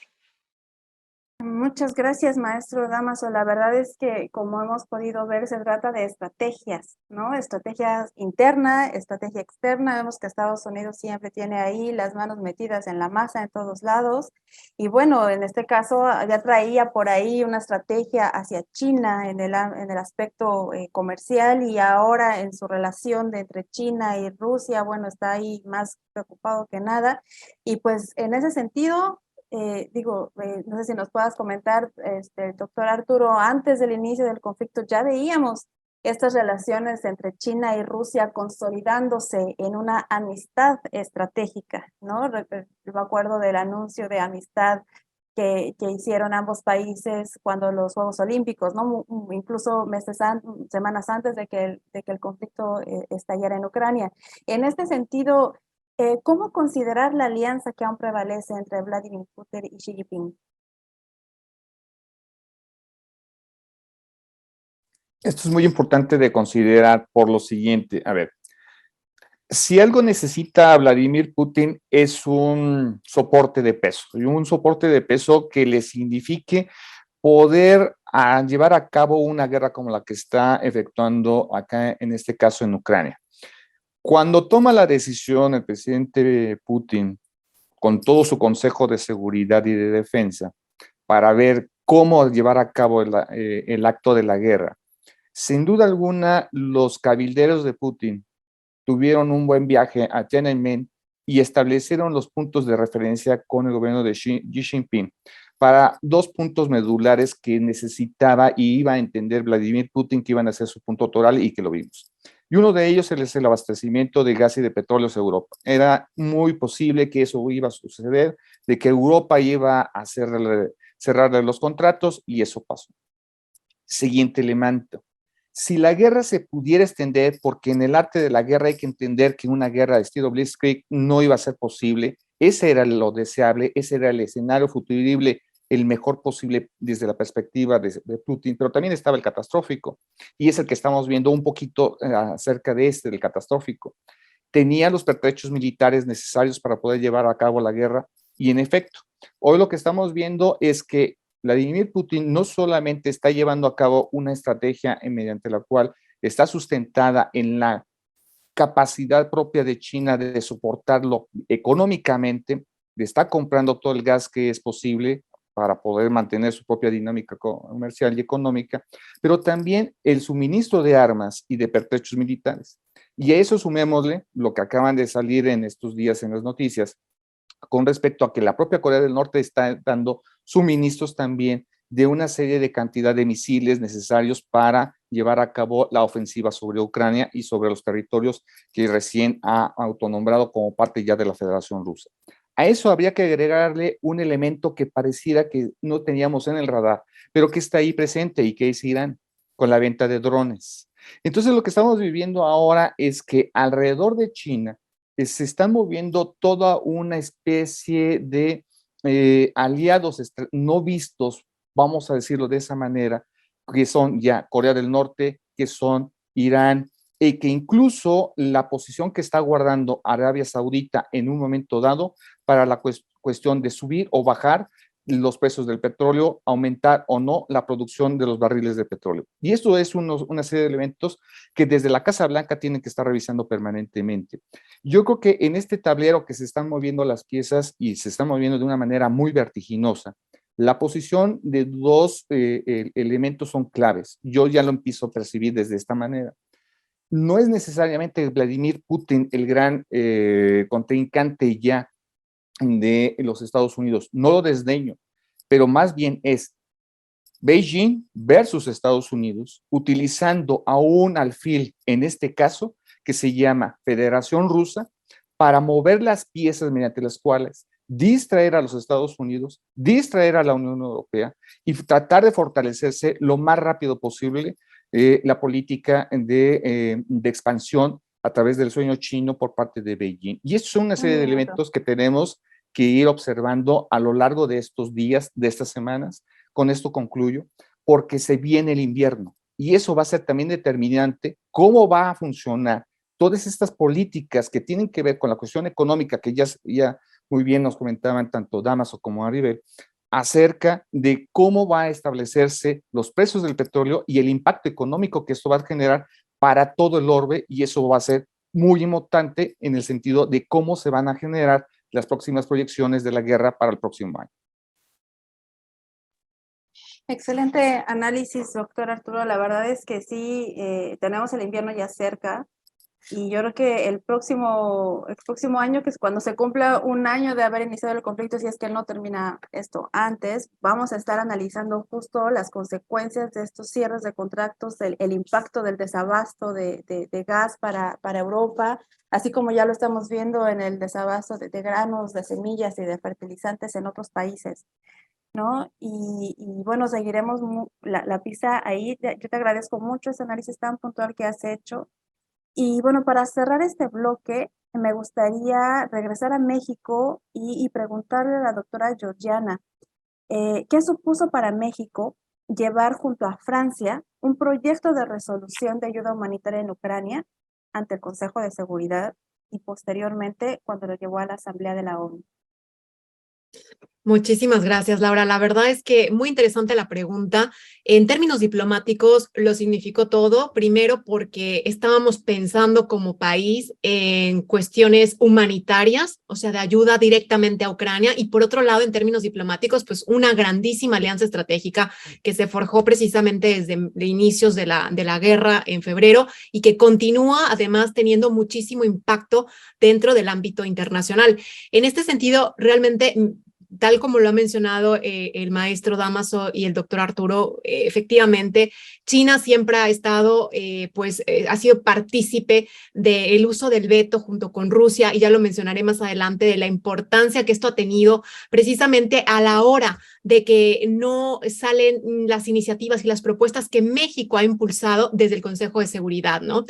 Muchas gracias, maestro Damaso. La verdad es que, como hemos podido ver, se trata de estrategias, ¿no? Estrategia interna, estrategia externa. Vemos que Estados Unidos siempre tiene ahí las manos metidas en la masa en todos lados. Y bueno, en este caso ya traía por ahí una estrategia hacia China en el aspecto comercial, y ahora en su relación entre China y Rusia, bueno, está ahí más preocupado que nada. Y pues en ese sentido, no sé si nos puedas comentar, doctor Arturo, antes del inicio del conflicto ya veíamos estas relaciones entre China y Rusia consolidándose en una amistad estratégica, ¿no? Me acuerdo del anuncio de amistad que hicieron ambos países cuando los Juegos Olímpicos, ¿no? Incluso semanas antes de que el conflicto estallara en Ucrania. En este sentido, ¿cómo considerar la alianza que aún prevalece entre Vladimir Putin y Xi Jinping? Esto es muy importante de considerar por lo siguiente. A ver, si algo necesita Vladimir Putin es un soporte de peso, y un soporte de peso que le signifique poder llevar a cabo una guerra como la que está efectuando acá, en este caso en Ucrania. Cuando toma la decisión el presidente Putin, con todo su Consejo de Seguridad y de Defensa, para ver cómo llevar a cabo el acto de la guerra, sin duda alguna, los cabilderos de Putin tuvieron un buen viaje a Tiananmen y establecieron los puntos de referencia con el gobierno de Xi Jinping para dos puntos medulares que necesitaba y iba a entender Vladimir Putin que iban a ser su punto toral, y que lo vimos. Y uno de ellos es el abastecimiento de gas y de petróleo a Europa. Era muy posible que eso iba a suceder, de que Europa iba a cerrarle los contratos, y eso pasó. Siguiente elemento. Si la guerra se pudiera extender, porque en el arte de la guerra hay que entender que una guerra de estilo Blitzkrieg no iba a ser posible, ese era lo deseable, ese era el escenario futurible, el mejor posible desde la perspectiva de Putin, pero también estaba el catastrófico, y es el que estamos viendo un poquito acerca de del catastrófico. Tenía los pertrechos militares necesarios para poder llevar a cabo la guerra, y en efecto, hoy lo que estamos viendo es que Vladimir Putin no solamente está llevando a cabo una estrategia mediante la cual está sustentada en la capacidad propia de China de soportarlo económicamente, está comprando todo el gas que es posible para poder mantener su propia dinámica comercial y económica, pero también el suministro de armas y de pertrechos militares. Y a eso sumémosle lo que acaban de salir en estos días en las noticias, con respecto a que la propia Corea del Norte está dando suministros también de una serie de cantidad de misiles necesarios para llevar a cabo la ofensiva sobre Ucrania y sobre los territorios que recién ha autonombrado como parte ya de la Federación Rusa. A eso habría que agregarle un elemento que pareciera que no teníamos en el radar, pero que está ahí presente, y que es Irán, con la venta de drones. Entonces, lo que estamos viviendo ahora es que alrededor de China se están moviendo toda una especie de aliados no vistos, vamos a decirlo de esa manera, que son ya Corea del Norte, que son Irán, y que incluso la posición que está guardando Arabia Saudita en un momento dado para la cuestión de subir o bajar los precios del petróleo, aumentar o no la producción de los barriles de petróleo. Y esto es una serie de elementos que desde la Casa Blanca tienen que estar revisando permanentemente. Yo creo que en este tablero que se están moviendo las piezas y se están moviendo de una manera muy vertiginosa, la posición de dos elementos son claves. Yo ya lo empiezo a percibir desde esta manera. No es necesariamente Vladimir Putin el gran contrincante ya de los Estados Unidos, no lo desdeño, pero más bien es Beijing versus Estados Unidos, utilizando a un alfil, en este caso, que se llama Federación Rusa, para mover las piezas mediante las cuales distraer a los Estados Unidos, distraer a la Unión Europea y tratar de fortalecerse lo más rápido posible la política de expansión a través del sueño chino por parte de Beijing. Y estos son una serie de elementos que tenemos que ir observando a lo largo de estos días, de estas semanas. Con esto concluyo, porque se viene el invierno y eso va a ser también determinante cómo va a funcionar todas estas políticas que tienen que ver con la cuestión económica que ya muy bien nos comentaban tanto Damaso como Aribel, acerca de cómo va a establecerse los precios del petróleo y el impacto económico que esto va a generar para todo el orbe, y eso va a ser muy importante en el sentido de cómo se van a generar las próximas proyecciones de la guerra para el próximo año. Excelente análisis, doctor Arturo. La verdad es que sí, tenemos el invierno ya cerca y yo creo que el próximo año, que es cuando se cumpla un año de haber iniciado el conflicto, si es que no termina esto antes, vamos a estar analizando justo las consecuencias de estos cierres de contratos, el impacto del desabasto de gas para Europa, así como ya lo estamos viendo en el desabasto de granos, de semillas y de fertilizantes en otros países, ¿no? Y bueno, seguiremos la pista ahí. Yo te agradezco mucho ese análisis tan puntual que has hecho. Y bueno, para cerrar este bloque, me gustaría regresar a México y preguntarle a la doctora Georgiana, ¿qué supuso para México llevar junto a Francia un proyecto de resolución de ayuda humanitaria en Ucrania ante el Consejo de Seguridad y posteriormente cuando lo llevó a la Asamblea de la ONU? Muchísimas gracias, Laura. La verdad es que muy interesante la pregunta. En términos diplomáticos, lo significó todo. Primero, porque estábamos pensando como país en cuestiones humanitarias, o sea, de ayuda directamente a Ucrania. Y por otro lado, en términos diplomáticos, pues una grandísima alianza estratégica que se forjó precisamente desde inicios de la guerra en febrero y que continúa además teniendo muchísimo impacto dentro del ámbito internacional. En este sentido, realmente, tal como lo ha mencionado el maestro Damaso y el doctor Arturo, efectivamente, China siempre ha estado, ha sido partícipe del uso del veto junto con Rusia, y ya lo mencionaré más adelante, de la importancia que esto ha tenido precisamente a la hora de que no salen las iniciativas y las propuestas que México ha impulsado desde el Consejo de Seguridad, ¿no?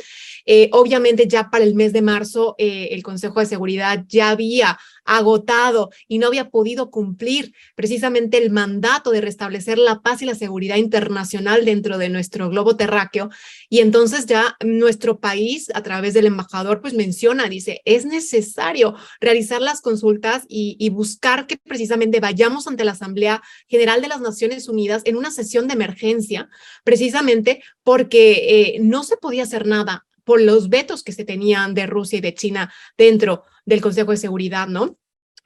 Obviamente ya para el mes de marzo el Consejo de Seguridad ya había agotado y no había podido cumplir precisamente el mandato de restablecer la paz y la seguridad internacional dentro de nuestro globo terráqueo, y entonces ya nuestro país a través del embajador pues menciona, dice, es necesario realizar las consultas y buscar que precisamente vayamos ante la Asamblea General de las Naciones Unidas en una sesión de emergencia, precisamente porque no se podía hacer nada por los vetos que se tenían de Rusia y de China dentro del Consejo de Seguridad, ¿no?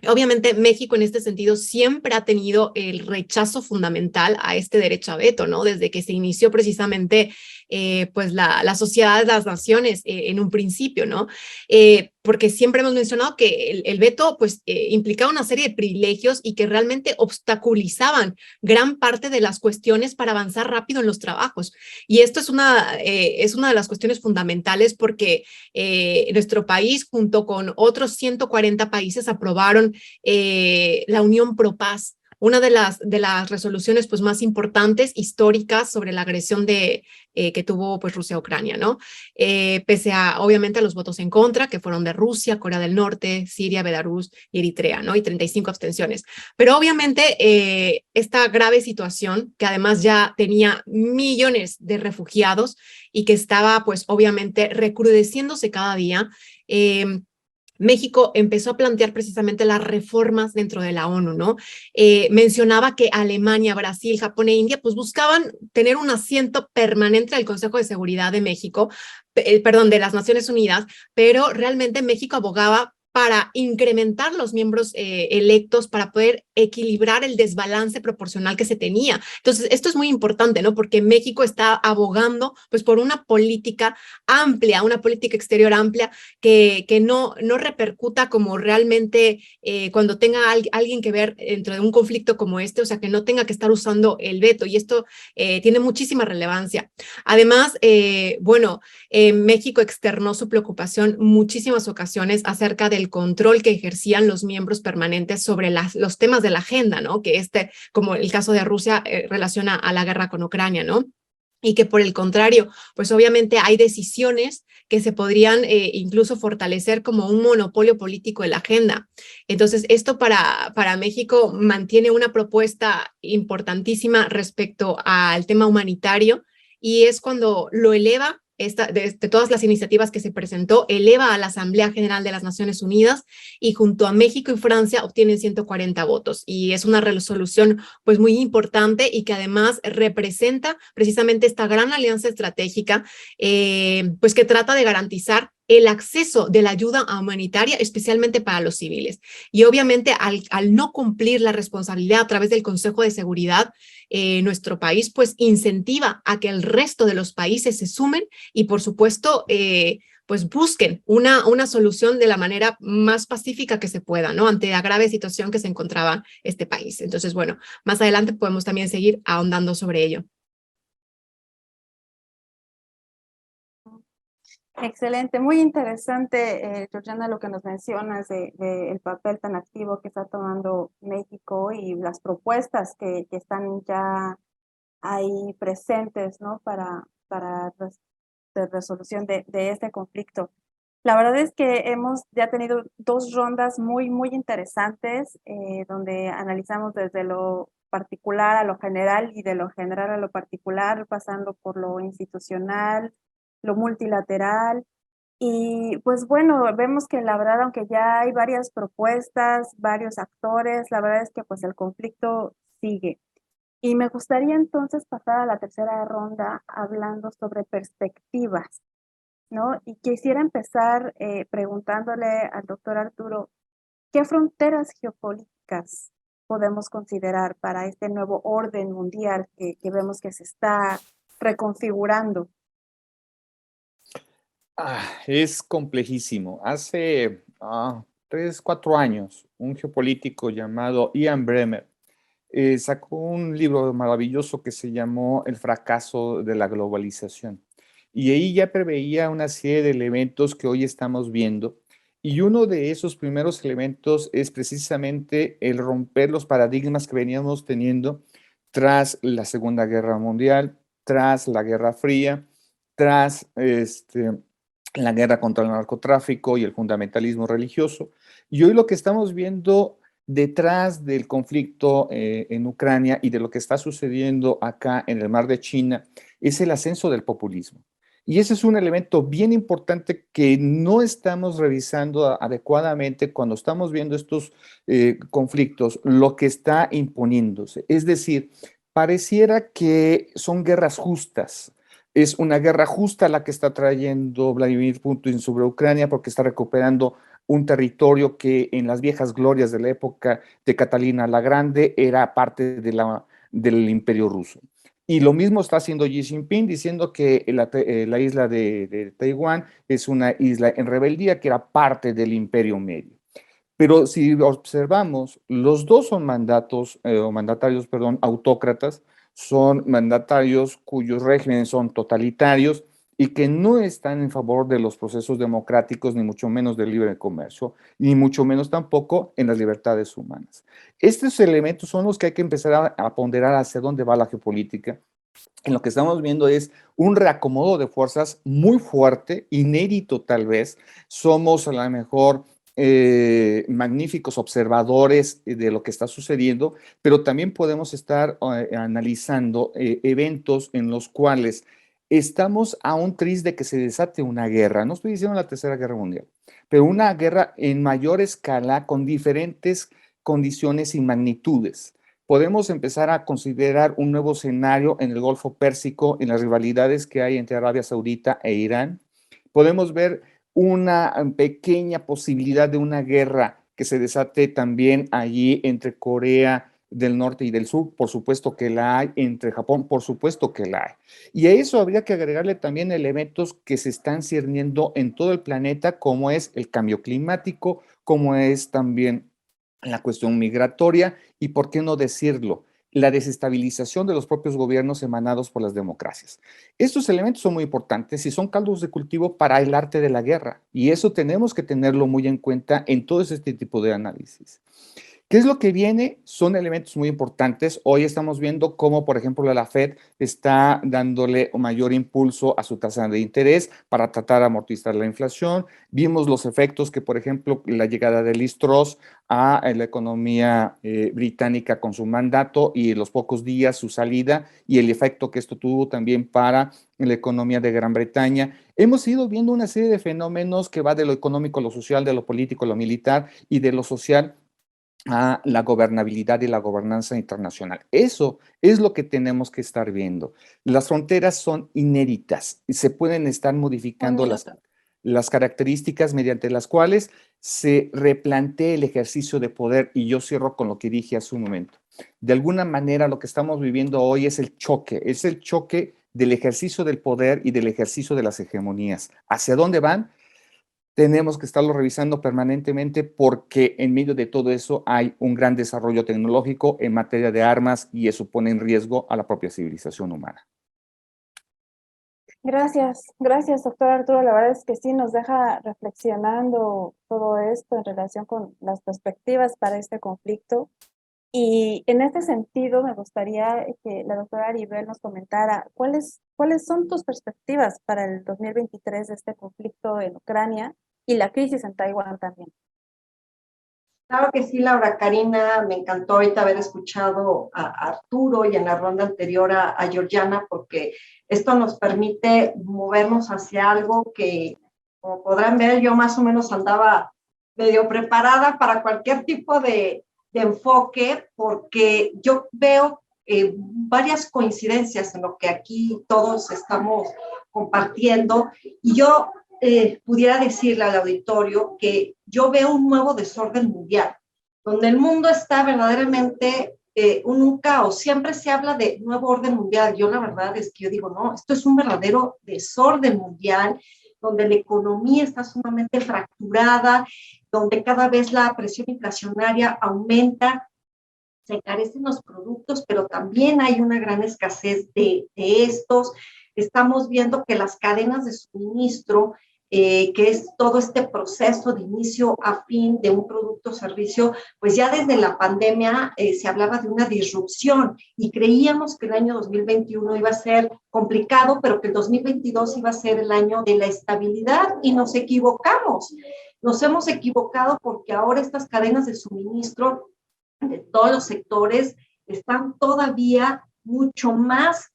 Obviamente México en este sentido siempre ha tenido el rechazo fundamental a este derecho a veto, ¿no? Desde que se inició precisamente pues la Sociedad de las Naciones en un principio, ¿no? Porque siempre hemos mencionado que el veto pues implicaba una serie de privilegios y que realmente obstaculizaban gran parte de las cuestiones para avanzar rápido en los trabajos. Y esto es una de las cuestiones fundamentales porque nuestro país junto con otros 140 países aprobaron la Unión Pro Paz, una de las resoluciones pues, más importantes, históricas, sobre la agresión que tuvo pues, Rusia a Ucrania, ¿no? Pese a, obviamente, a los votos en contra, que fueron de Rusia, Corea del Norte, Siria, Belarus y Eritrea, ¿no? Y 35 abstenciones. Pero obviamente esta grave situación, que además ya tenía millones de refugiados y que estaba pues obviamente recrudeciéndose cada día, México empezó a plantear precisamente las reformas dentro de la ONU, ¿no? Mencionaba que Alemania, Brasil, Japón e India pues buscaban tener un asiento permanente del Consejo de Seguridad de México, perdón, de las Naciones Unidas, pero realmente México abogaba para incrementar los miembros electos, para poder equilibrar el desbalance proporcional que se tenía. Entonces, esto es muy importante, ¿no? Porque México está abogando pues, por una política amplia, una política exterior amplia que no repercuta como realmente cuando tenga alguien que ver dentro de un conflicto como este, o sea, que no tenga que estar usando el veto, y esto tiene muchísima relevancia. Además, bueno, México externó su preocupación muchísimas ocasiones acerca del control que ejercían los miembros permanentes sobre los temas de la agenda, ¿no? Que como el caso de Rusia, relaciona a la guerra con Ucrania, ¿no? Y que por el contrario, pues obviamente hay decisiones que se podrían incluso fortalecer como un monopolio político de la agenda. Entonces, esto para México mantiene una propuesta importantísima respecto al tema humanitario, y es cuando lo eleva, de todas las iniciativas que se presentó, eleva a la Asamblea General de las Naciones Unidas, y junto a México y Francia obtienen 140 votos. Y es una resolución pues muy importante, y que además representa precisamente esta gran alianza estratégica pues que trata de garantizar el acceso de la ayuda humanitaria, especialmente para los civiles. Y obviamente al no cumplir la responsabilidad a través del Consejo de Seguridad, nuestro país pues incentiva a que el resto de los países se sumen y por supuesto pues busquen una solución de la manera más pacífica que se pueda, ¿no? Ante la grave situación que se encontraba este país. Entonces, bueno, más adelante podemos también seguir ahondando sobre ello. Excelente, muy interesante, Georgiana, lo que nos mencionas de el papel tan activo que está tomando México y las propuestas que están ya ahí presentes, ¿no? Para de resolución de este conflicto. La verdad es que hemos ya tenido 2 rondas muy interesantes, donde analizamos desde lo particular a lo general y de lo general a lo particular, pasando por lo institucional, lo multilateral. Y pues bueno, vemos que la verdad, aunque ya hay varias propuestas, varios actores, la verdad es que pues el conflicto sigue. Y me gustaría entonces pasar a la tercera ronda hablando sobre perspectivas, ¿no? Y quisiera empezar preguntándole al doctor Arturo, ¿qué fronteras geopolíticas podemos considerar para este nuevo orden mundial que vemos que se está reconfigurando? Es complejísimo. Hace 3, 4 años, un geopolítico llamado Ian Bremmer sacó un libro maravilloso que se llamó El fracaso de la globalización. Y ahí ya preveía una serie de elementos que hoy estamos viendo. Y uno de esos primeros elementos es precisamente el romper los paradigmas que veníamos teniendo tras la Segunda Guerra Mundial, tras la Guerra Fría, tras la guerra contra el narcotráfico y el fundamentalismo religioso. Y hoy lo que estamos viendo detrás del conflicto en Ucrania y de lo que está sucediendo acá en el Mar de China es el ascenso del populismo. Y ese es un elemento bien importante que no estamos revisando adecuadamente cuando estamos viendo estos conflictos, lo que está imponiéndose. Es decir, pareciera que son guerras justas. Es una guerra justa la que está trayendo Vladimir Putin sobre Ucrania, porque está recuperando un territorio que en las viejas glorias de la época de Catalina la Grande era parte del Imperio Ruso. Y lo mismo está haciendo Xi Jinping, diciendo que la isla de Taiwán es una isla en rebeldía que era parte del Imperio Medio. Pero si observamos, los dos son mandatarios, perdón, autócratas, son mandatarios cuyos regímenes son totalitarios y que no están en favor de los procesos democráticos, ni mucho menos del libre comercio, ni mucho menos tampoco en las libertades humanas. Estos elementos son los que hay que empezar a ponderar hacia dónde va la geopolítica. En lo que estamos viendo es un reacomodo de fuerzas muy fuerte, inédito tal vez. Somos a lo mejor magníficos observadores de lo que está sucediendo, pero también podemos estar analizando eventos en los cuales estamos a un tris de que se desate una guerra. No estoy diciendo la Tercera Guerra Mundial, pero una guerra en mayor escala con diferentes condiciones y magnitudes. Podemos empezar a considerar un nuevo escenario en el Golfo Pérsico, en las rivalidades que hay entre Arabia Saudita e Irán. Podemos ver una pequeña posibilidad de una guerra que se desate también allí entre Corea del Norte y del Sur, por supuesto que la hay, entre Japón, por supuesto que la hay. Y a eso habría que agregarle también elementos que se están cerniendo en todo el planeta, como es el cambio climático, como es también la cuestión migratoria y, ¿por qué no decirlo?, la desestabilización de los propios gobiernos emanados por las democracias. Estos elementos son muy importantes y son caldos de cultivo para el arte de la guerra, y eso tenemos que tenerlo muy en cuenta en todo este tipo de análisis. ¿Qué es lo que viene? Son elementos muy importantes. Hoy estamos viendo cómo, por ejemplo, la Fed está dándole un mayor impulso a su tasa de interés para tratar de amortizar la inflación. Vimos los efectos que, por ejemplo, la llegada de Liz Truss a la economía británica con su mandato y en los pocos días su salida y el efecto que esto tuvo también para la economía de Gran Bretaña. Hemos ido viendo una serie de fenómenos que va de lo económico a lo social, de lo político a lo militar y de lo social a la gobernabilidad y la gobernanza internacional. Eso es lo que tenemos que estar viendo. Las fronteras son inéditas y se pueden estar modificando las características mediante las cuales se replantea el ejercicio de poder, y yo cierro con lo que dije hace un momento. De alguna manera lo que estamos viviendo hoy es el choque del ejercicio del poder y del ejercicio de las hegemonías. ¿Hacia dónde van? Tenemos que estarlo revisando permanentemente porque en medio de todo eso hay un gran desarrollo tecnológico en materia de armas y eso pone en riesgo a la propia civilización humana. Gracias, doctor Arturo. La verdad es que sí nos deja reflexionando todo esto en relación con las perspectivas para este conflicto. Y en este sentido, me gustaría que la doctora Aribel nos comentara cuáles son tus perspectivas para el 2023 de este conflicto en Ucrania y la crisis en Taiwán también. Claro que sí, Laura Karina, me encantó ahorita haber escuchado a Arturo y en la ronda anterior a Georgiana, porque esto nos permite movernos hacia algo que, como podrán ver, yo más o menos andaba medio preparada para cualquier tipo de enfoque, porque yo veo varias coincidencias en lo que aquí todos estamos compartiendo, y yo pudiera decirle al auditorio que yo veo un nuevo desorden mundial, donde el mundo está verdaderamente un caos. Siempre se habla de nuevo orden mundial. Yo la verdad es que yo digo, no, esto es un verdadero desorden mundial, donde la economía está sumamente fracturada, donde cada vez la presión inflacionaria aumenta, se encarecen los productos, pero también hay una gran escasez de estos. Estamos viendo que las cadenas de suministro, que es todo este proceso de inicio a fin de un producto o servicio, pues ya desde la pandemia se hablaba de una disrupción y creíamos que el año 2021 iba a ser complicado, pero que el 2022 iba a ser el año de la estabilidad, y nos equivocamos. Nos hemos equivocado porque ahora estas cadenas de suministro de todos los sectores están todavía mucho más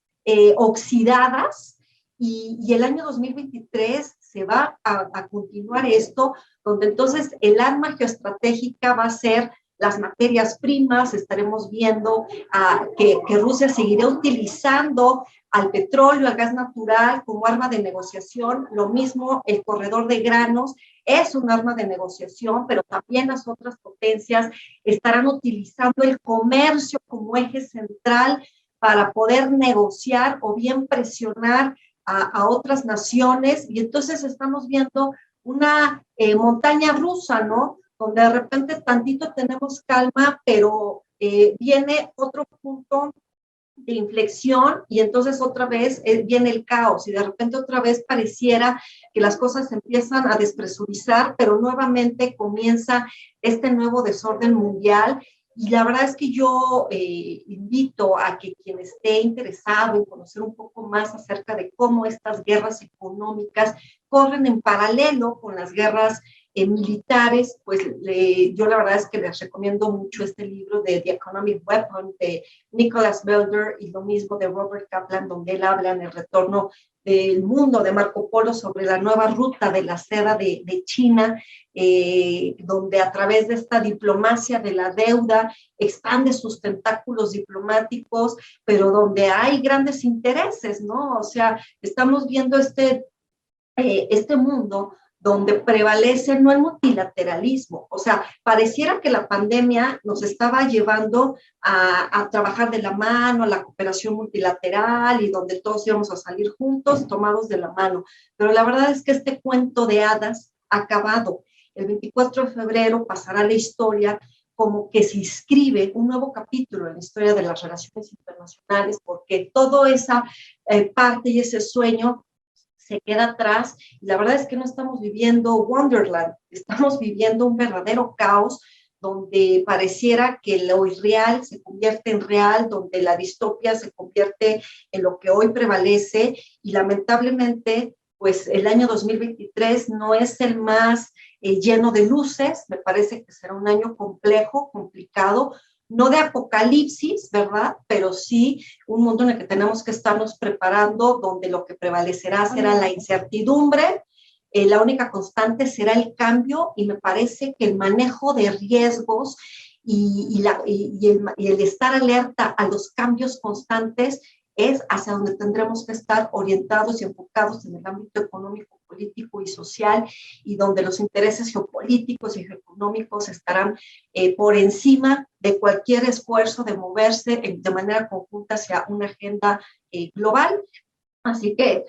oxidadas, y el año 2023 se va a continuar esto, donde entonces el arma geoestratégica va a ser las materias primas. Estaremos viendo que Rusia seguirá utilizando al petróleo, al gas natural como arma de negociación. Lo mismo el corredor de granos es un arma de negociación, pero también las otras potencias estarán utilizando el comercio como eje central para poder negociar o bien presionar a otras naciones, y entonces estamos viendo una montaña rusa, ¿no? Donde de repente tantito tenemos calma, pero viene otro punto de inflexión y entonces otra vez viene el caos y de repente otra vez pareciera que las cosas se empiezan a despresurizar, pero nuevamente comienza este nuevo desorden mundial. Y la verdad es que yo invito a que quien esté interesado en conocer un poco más acerca de cómo estas guerras económicas corren en paralelo con las guerras militares, pues yo la verdad es que les recomiendo mucho este libro de The Economic Weapon de Nicholas Belder y lo mismo de Robert Kaplan, donde él habla en el retorno del mundo de Marco Polo sobre la nueva ruta de la seda de China, donde a través de esta diplomacia de la deuda expande sus tentáculos diplomáticos, pero donde hay grandes intereses, ¿no? O sea, estamos viendo este mundo donde prevalece no el multilateralismo, o sea, pareciera que la pandemia nos estaba llevando a trabajar de la mano, a la cooperación multilateral y donde todos íbamos a salir juntos, tomados de la mano, pero la verdad es que este cuento de hadas ha acabado. El 24 de febrero pasará la historia como que se inscribe un nuevo capítulo en la historia de las relaciones internacionales, porque toda esa parte y ese sueño se queda atrás. Y la verdad es que no estamos viviendo Wonderland, estamos viviendo un verdadero caos donde pareciera que lo irreal se convierte en real, donde la distopia se convierte en lo que hoy prevalece y lamentablemente pues el año 2023 no es el más lleno de luces, me parece que será un año complejo, complicado, no de apocalipsis, ¿verdad? Pero sí un mundo en el que tenemos que estarnos preparando, donde lo que prevalecerá será la incertidumbre, la única constante será el cambio y me parece que el manejo de riesgos y el estar alerta a los cambios constantes es hacia donde tendremos que estar orientados y enfocados en el ámbito económico, político y social, y donde los intereses geopolíticos y geoeconómicos estarán por encima de cualquier esfuerzo de moverse de manera conjunta hacia una agenda global. Así que,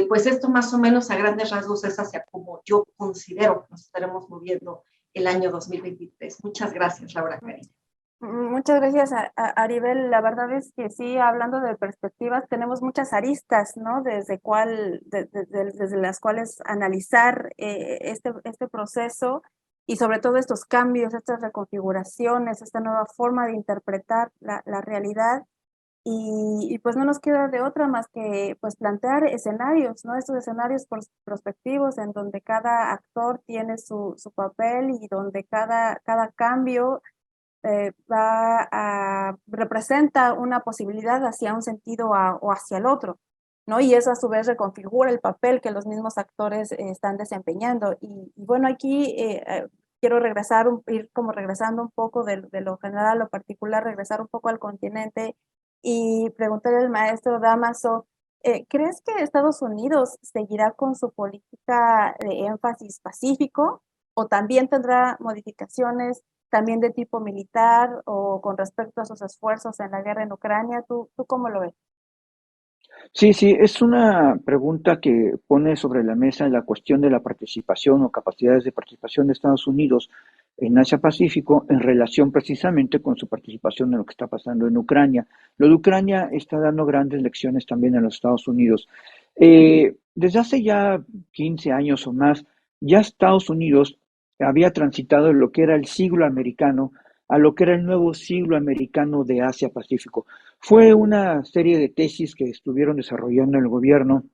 pues esto más o menos a grandes rasgos es hacia como yo considero que nos estaremos moviendo el año 2023. Muchas gracias, Laura Karina. Muchas gracias, Aribel. La verdad es que sí, hablando de perspectivas, tenemos muchas aristas, ¿no? Desde las cuales analizar este proceso y sobre todo estos cambios, estas reconfiguraciones, esta nueva forma de interpretar la realidad. Y pues no nos queda de otra más que pues plantear escenarios, ¿no? Estos escenarios prospectivos en donde cada actor tiene su papel y donde cada cambio representa una posibilidad hacia un sentido o hacia el otro, ¿no? Y eso a su vez reconfigura el papel que los mismos actores están desempeñando. Y bueno, aquí quiero ir como regresando un poco de lo general a lo particular, regresar un poco al continente y preguntarle al maestro Dámaso, ¿crees que Estados Unidos seguirá con su política de énfasis pacífico o también tendrá modificaciones también de tipo militar o con respecto a sus esfuerzos en la guerra en Ucrania? ¿Tú cómo lo ves? Sí, sí, es una pregunta que pone sobre la mesa la cuestión de la participación o capacidades de participación de Estados Unidos en Asia-Pacífico en relación precisamente con su participación en lo que está pasando en Ucrania. Lo de Ucrania está dando grandes lecciones también a los Estados Unidos. Desde hace ya 15 años o más, ya Estados Unidos había transitado de lo que era el siglo americano a lo que era el nuevo siglo americano de Asia-Pacífico. Fue una serie de tesis que estuvieron desarrollando el gobierno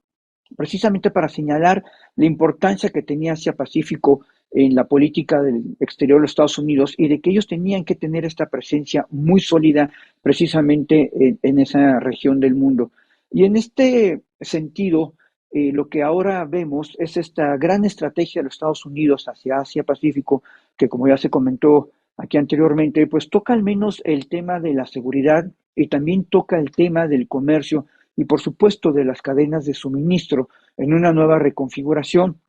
precisamente para señalar la importancia que tenía Asia-Pacífico en la política del exterior de los Estados Unidos y de que ellos tenían que tener esta presencia muy sólida precisamente en esa región del mundo. Y en este sentido, lo que ahora vemos es esta gran estrategia de los Estados Unidos hacia Asia-Pacífico, que como ya se comentó aquí anteriormente, pues toca al menos el tema de la seguridad y también toca el tema del comercio y por supuesto de las cadenas de suministro en una nueva reconfiguración.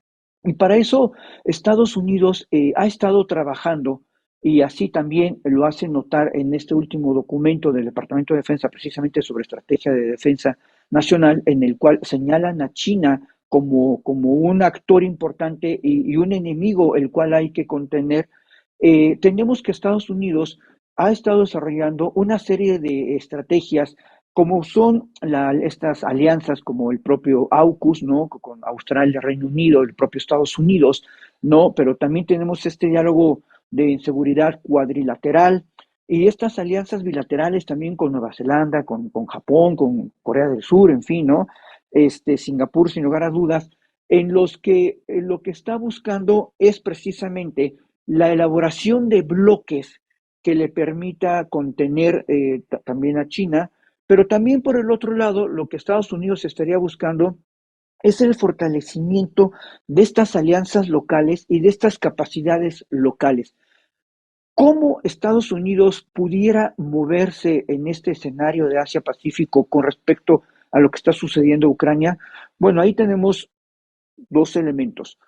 Y para eso Estados Unidos ha estado trabajando y así también lo hace notar en este último documento del Departamento de Defensa, precisamente sobre estrategia de defensa nacional, en el cual señalan a China como un actor importante y un enemigo el cual hay que contener. Tenemos que Estados Unidos ha estado desarrollando una serie de estrategias como son estas alianzas como el propio AUKUS, ¿no? Con Australia, Reino Unido, el propio Estados Unidos, ¿no? Pero también tenemos este diálogo de seguridad cuadrilateral y estas alianzas bilaterales también con Nueva Zelanda, con Japón, con Corea del Sur, en fin, ¿no? Singapur, sin lugar a dudas, en los que lo que está buscando es precisamente la elaboración de bloques que le permita contener también a China, pero también por el otro lado, lo que Estados Unidos estaría buscando es el fortalecimiento de estas alianzas locales y de estas capacidades locales. ¿Cómo Estados Unidos pudiera moverse en este escenario de Asia-Pacífico con respecto a lo que está sucediendo en Ucrania? Bueno, ahí tenemos dos elementos.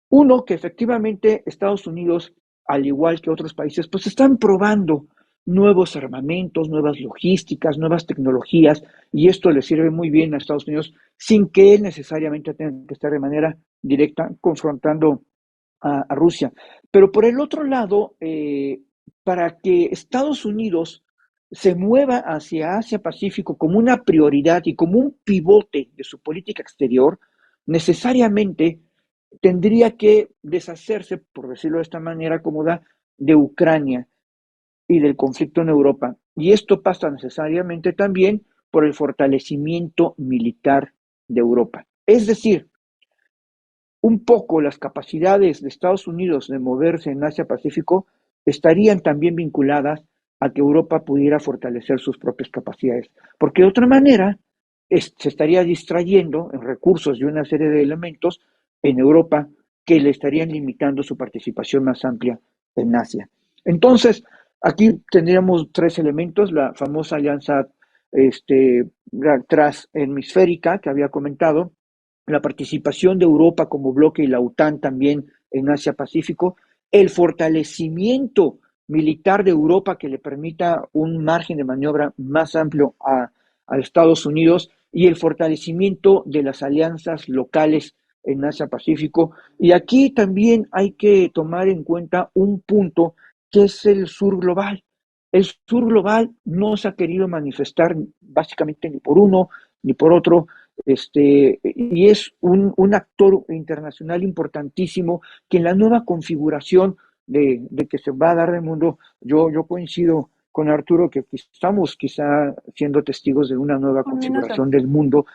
Uno, que efectivamente Estados Unidos, al igual que otros países, pues están probando nuevos armamentos, nuevas logísticas, nuevas tecnologías, y esto le sirve muy bien a Estados Unidos sin que él necesariamente tenga que estar de manera directa confrontando a Rusia. Pero por el otro lado, para que Estados Unidos se mueva hacia Asia-Pacífico como una prioridad y como un pivote de su política exterior, necesariamente tendría que deshacerse, por decirlo de esta manera cómoda, de Ucrania y del conflicto en Europa. Y esto pasa necesariamente también por el fortalecimiento militar de Europa. Es decir, un poco las capacidades de Estados Unidos de moverse en Asia-Pacífico estarían también vinculadas a que Europa pudiera fortalecer sus propias capacidades, porque de otra manera se estaría distrayendo en recursos y una serie de elementos en Europa que le estarían limitando su participación más amplia en Asia. Entonces, aquí tendríamos tres elementos: la famosa alianza transhemisférica que había comentado, la participación de Europa como bloque y la OTAN también en Asia-Pacífico, el fortalecimiento militar de Europa que le permita un margen de maniobra más amplio a Estados Unidos y el fortalecimiento de las alianzas locales en Asia-Pacífico. Y aquí también hay que tomar en cuenta un punto que es el sur global. El sur global no se ha querido manifestar básicamente ni por uno ni por otro, y es un actor internacional importantísimo que en la nueva configuración de que se va a dar el mundo, yo coincido con Arturo que estamos quizá siendo testigos de una nueva configuración del mundo,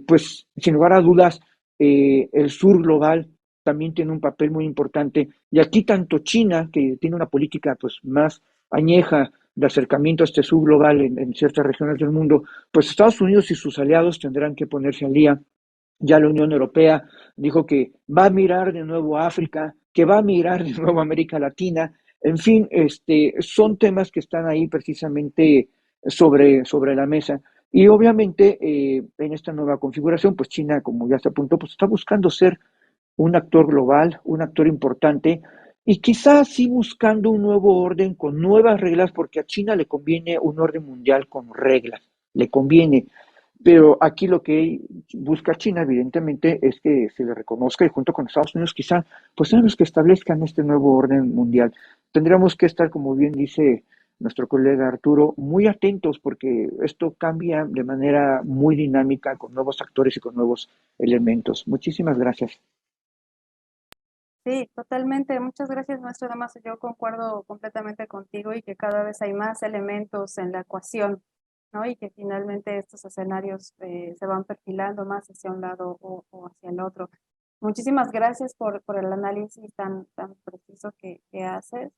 pues sin lugar a dudas, el sur global también tiene un papel muy importante, y aquí tanto China, que tiene una política pues más añeja de acercamiento a este sur global en ciertas regiones del mundo, pues Estados Unidos y sus aliados tendrán que ponerse al día. Ya la Unión Europea dijo que va a mirar de nuevo a África, que va a mirar de nuevo a América Latina. En fin, son temas que están ahí precisamente sobre la mesa. Y obviamente en esta nueva configuración, pues China, como ya se apuntó, pues está buscando ser un actor global, un actor importante, y quizás sí buscando un nuevo orden con nuevas reglas, porque a China le conviene un orden mundial con reglas, le conviene. Pero aquí lo que busca China, evidentemente, es que se le reconozca, y junto con Estados Unidos quizá, pues sean los que establezcan este nuevo orden mundial. Tendríamos que estar, como bien dice nuestro colega Arturo, muy atentos, porque esto cambia de manera muy dinámica con nuevos actores y con nuevos elementos. Muchísimas gracias. Sí, totalmente. Muchas gracias, maestro Damaso. Yo concuerdo completamente contigo y que cada vez hay más elementos en la ecuación, ¿no? Y que finalmente estos escenarios se van perfilando más hacia un lado o hacia el otro. Muchísimas gracias por el análisis tan preciso que haces.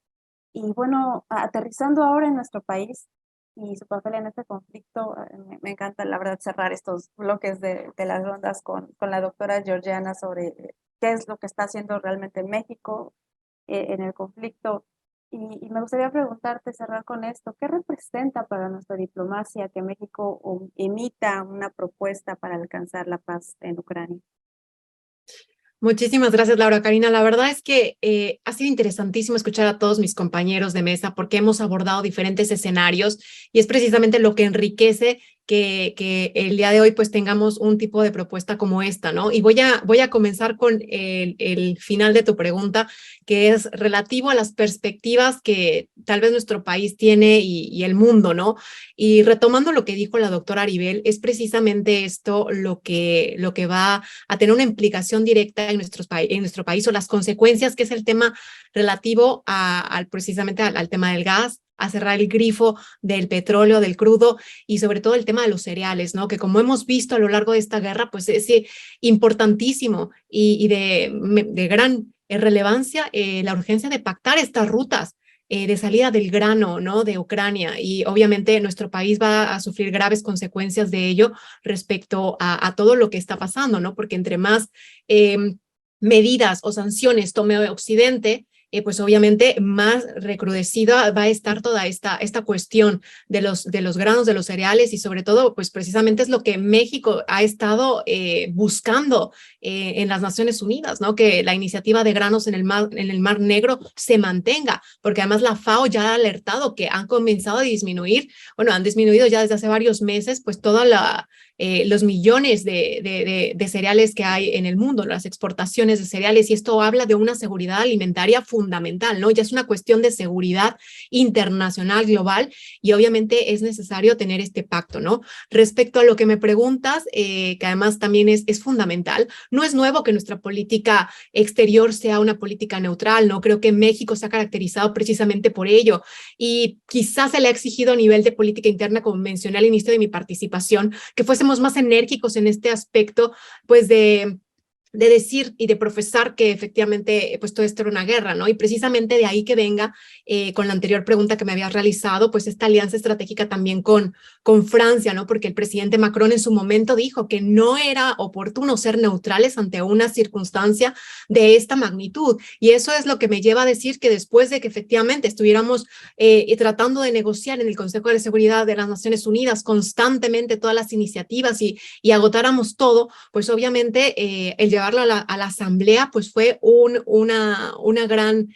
Y bueno, aterrizando ahora en nuestro país y su papel en este conflicto, me encanta la verdad cerrar estos bloques de las rondas con la doctora Georgiana sobre qué es lo que está haciendo realmente México en el conflicto. Y me gustaría preguntarte, cerrar con esto, ¿qué representa para nuestra diplomacia que México emita una propuesta para alcanzar la paz en Ucrania? Muchísimas gracias, Laura Karina. La verdad es que ha sido interesantísimo escuchar a todos mis compañeros de mesa porque hemos abordado diferentes escenarios y es precisamente lo que enriquece que el día de hoy pues tengamos un tipo de propuesta como esta, ¿no? Y voy a comenzar con el final de tu pregunta, que es relativo a las perspectivas que tal vez nuestro país tiene y el mundo, ¿no? Y retomando lo que dijo la doctora Aribel, es precisamente esto lo que va a tener una implicación directa en nuestro país, o las consecuencias, que es el tema relativo precisamente al tema del gas, a cerrar el grifo del petróleo, del crudo, y sobre todo el tema de los cereales, ¿no? Que como hemos visto a lo largo de esta guerra, pues es importantísimo y de gran relevancia la urgencia de pactar estas rutas de salida del grano, ¿no? De Ucrania, y obviamente nuestro país va a sufrir graves consecuencias de ello respecto a todo lo que está pasando, ¿no? Porque entre más medidas o sanciones tome Occidente, pues obviamente más recrudecida va a estar toda esta cuestión de los granos, de los cereales, y sobre todo, pues precisamente es lo que México ha estado buscando en las Naciones Unidas, ¿no? Que la iniciativa de granos en el Mar Negro se mantenga, porque además la FAO ya ha alertado que han comenzado a disminuir, bueno, han disminuido ya desde hace varios meses, pues toda los millones de cereales que hay en el mundo, las exportaciones de cereales, y esto habla de una seguridad alimentaria fundamental, ¿no? Ya es una cuestión de seguridad internacional, global, y obviamente es necesario tener este pacto, ¿no? Respecto a lo que me preguntas, que además también es fundamental, no es nuevo que nuestra política exterior sea una política neutral, ¿no? Creo que México se ha caracterizado precisamente por ello, y quizás se le ha exigido a nivel de política interna, como mencioné al inicio de mi participación, que fuésemos más enérgicos en este aspecto, pues de decir y de profesar que efectivamente pues todo esto era una guerra, ¿no? Y precisamente de ahí que venga, con la anterior pregunta que me habías realizado, pues esta alianza estratégica también con Francia, ¿no? Porque el presidente Macron en su momento dijo que no era oportuno ser neutrales ante una circunstancia de esta magnitud, y eso es lo que me lleva a decir que después de que efectivamente estuviéramos tratando de negociar en el Consejo de Seguridad de las Naciones Unidas constantemente todas las iniciativas y agotáramos todo, pues obviamente el llevarlo a la asamblea pues fue una gran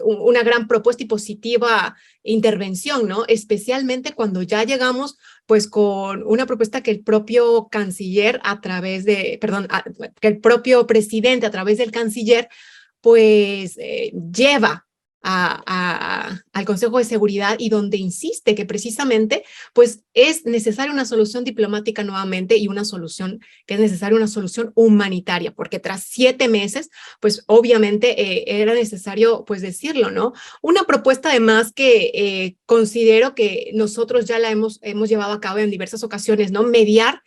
una gran propuesta y positiva intervención, ¿no? Especialmente cuando ya llegamos pues con una propuesta que el propio canciller que el propio presidente a través del canciller pues lleva al Consejo de Seguridad, y donde insiste que precisamente pues es necesaria una solución diplomática nuevamente, y una solución que es necesaria, una solución humanitaria, porque tras 7 meses pues obviamente era necesario pues decirlo, ¿no? Una propuesta además que considero que nosotros ya la hemos llevado a cabo en diversas ocasiones, ¿no? Mediar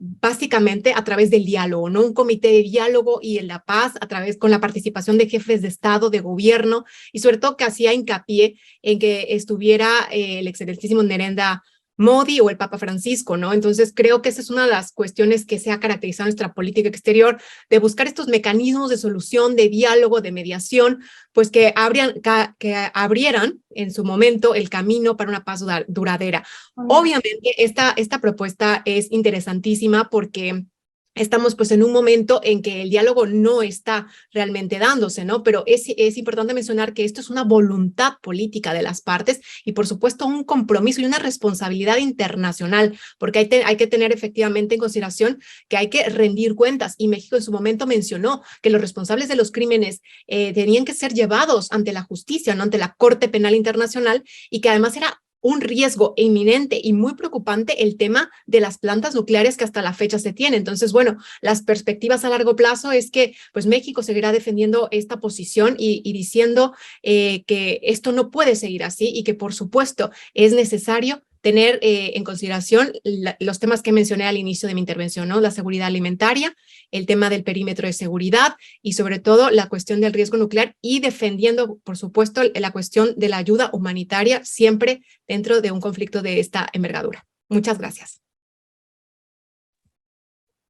básicamente a través del diálogo, ¿no? Un comité de diálogo y en la paz con la participación de jefes de Estado, de gobierno, y sobre todo que hacía hincapié en que estuviera el excelentísimo Narendra Modi o el Papa Francisco, ¿no? Entonces creo que esa es una de las cuestiones que se ha caracterizado en nuestra política exterior, de buscar estos mecanismos de solución, de diálogo, de mediación, pues que abrieran en su momento el camino para una paz duradera. Obviamente esta propuesta es interesantísima porque estamos pues en un momento en que el diálogo no está realmente dándose, ¿no? Pero es importante mencionar que esto es una voluntad política de las partes, y por supuesto un compromiso y una responsabilidad internacional, porque hay que tener efectivamente en consideración que hay que rendir cuentas, y México en su momento mencionó que los responsables de los crímenes tenían que ser llevados ante la justicia, ¿no? Ante la Corte Penal Internacional, y que además era un riesgo inminente y muy preocupante el tema de las plantas nucleares que hasta la fecha se tiene. Entonces, bueno, las perspectivas a largo plazo es que pues México seguirá defendiendo esta posición y diciendo que esto no puede seguir así, y que por supuesto es necesario tener en consideración los temas que mencioné al inicio de mi intervención, ¿no? La seguridad alimentaria, el tema del perímetro de seguridad, y sobre todo la cuestión del riesgo nuclear, y defendiendo, por supuesto, la cuestión de la ayuda humanitaria, siempre dentro de un conflicto de esta envergadura. Muchas gracias.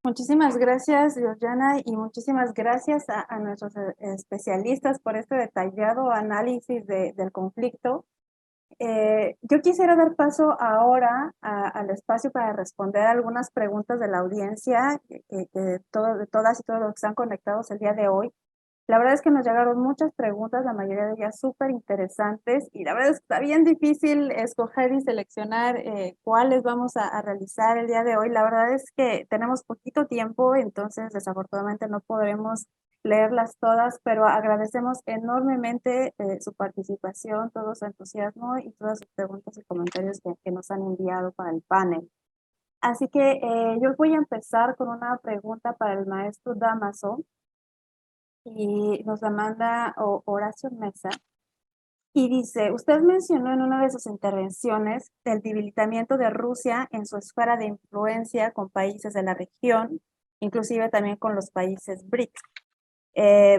Muchísimas gracias, Georgiana, y muchísimas gracias a nuestros especialistas por este detallado análisis del conflicto. Yo quisiera dar paso ahora al espacio para responder algunas preguntas de la audiencia, de todas y todos los que están conectados el día de hoy. La verdad es que nos llegaron muchas preguntas, la mayoría de ellas súper interesantes, y la verdad es que está bien difícil escoger y seleccionar cuáles vamos a realizar el día de hoy. La verdad es que tenemos poquito tiempo, entonces desafortunadamente no podremos leerlas todas, pero agradecemos enormemente su participación, todo su entusiasmo y todas sus preguntas y comentarios que nos han enviado para el panel. Así que yo voy a empezar con una pregunta para el maestro Damaso, y nos la manda Horacio Mesa. Y dice, usted mencionó en una de sus intervenciones el debilitamiento de Rusia en su esfera de influencia con países de la región, inclusive también con los países BRICS.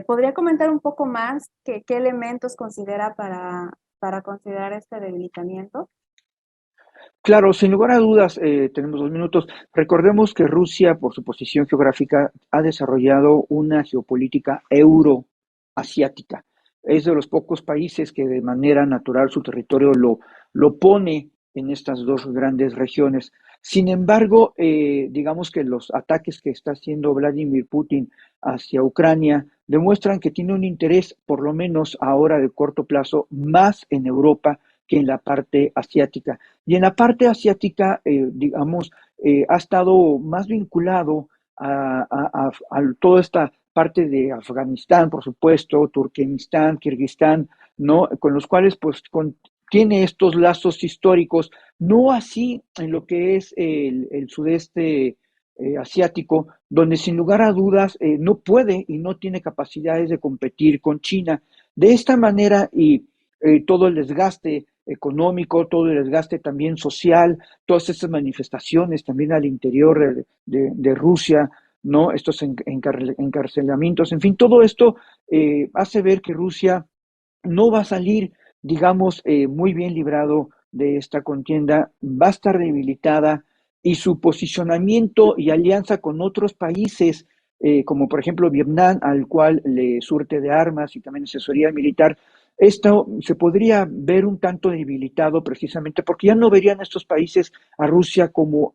¿Podría comentar un poco más qué elementos considera para considerar este debilitamiento? Claro, sin lugar a dudas, tenemos 2 minutos. Recordemos que Rusia, por su posición geográfica, ha desarrollado una geopolítica euroasiática. Es de los pocos países que de manera natural su territorio lo pone en estas dos grandes regiones. Sin embargo, digamos que los ataques que está haciendo Vladimir Putin hacia Ucrania demuestran que tiene un interés, por lo menos ahora de corto plazo, más en Europa que en la parte asiática. Y en la parte asiática, digamos, ha estado más vinculado a toda esta parte de Afganistán, por supuesto, Turkmenistán, Kirguistán, ¿no? Con los cuales, pues, tiene estos lazos históricos, no así en lo que es el sudeste asiático, donde sin lugar a dudas no puede y no tiene capacidades de competir con China. De esta manera, y todo el desgaste económico, todo el desgaste también social, todas estas manifestaciones también al interior de Rusia, ¿no? Estos encarcelamientos, en fin, todo esto hace ver que Rusia no va a salir, digamos, muy bien librado de esta contienda, va a estar debilitada y su posicionamiento y alianza con otros países, como por ejemplo Vietnam, al cual le surte de armas y también asesoría militar, esto se podría ver un tanto debilitado precisamente porque ya no verían estos países a Rusia como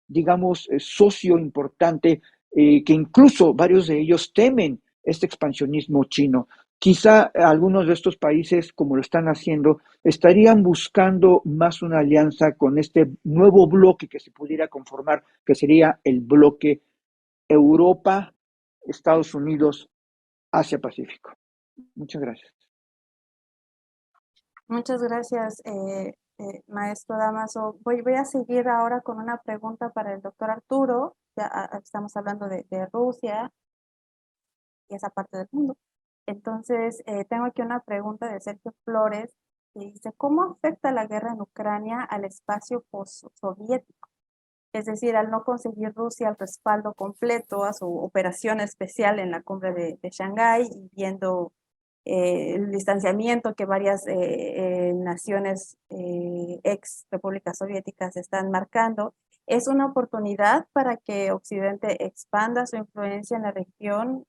digamos, socio importante, que incluso varios de ellos temen este expansionismo chino. Quizá algunos de estos países, como lo están haciendo, estarían buscando más una alianza con este nuevo bloque que se pudiera conformar, que sería el bloque Europa, Estados Unidos, Asia-Pacífico. Muchas gracias. Muchas gracias, maestro Damaso. Voy a seguir ahora con una pregunta para el doctor Arturo. Ya estamos hablando de Rusia y esa parte del mundo. Entonces, tengo aquí una pregunta de Sergio Flores que dice, ¿cómo afecta la guerra en Ucrania al espacio postsoviético? Es decir, al no conseguir Rusia el respaldo completo a su operación especial en la cumbre de Shanghái y viendo el distanciamiento que varias naciones ex repúblicas soviéticas están marcando, ¿es una oportunidad para que Occidente expanda su influencia en la región,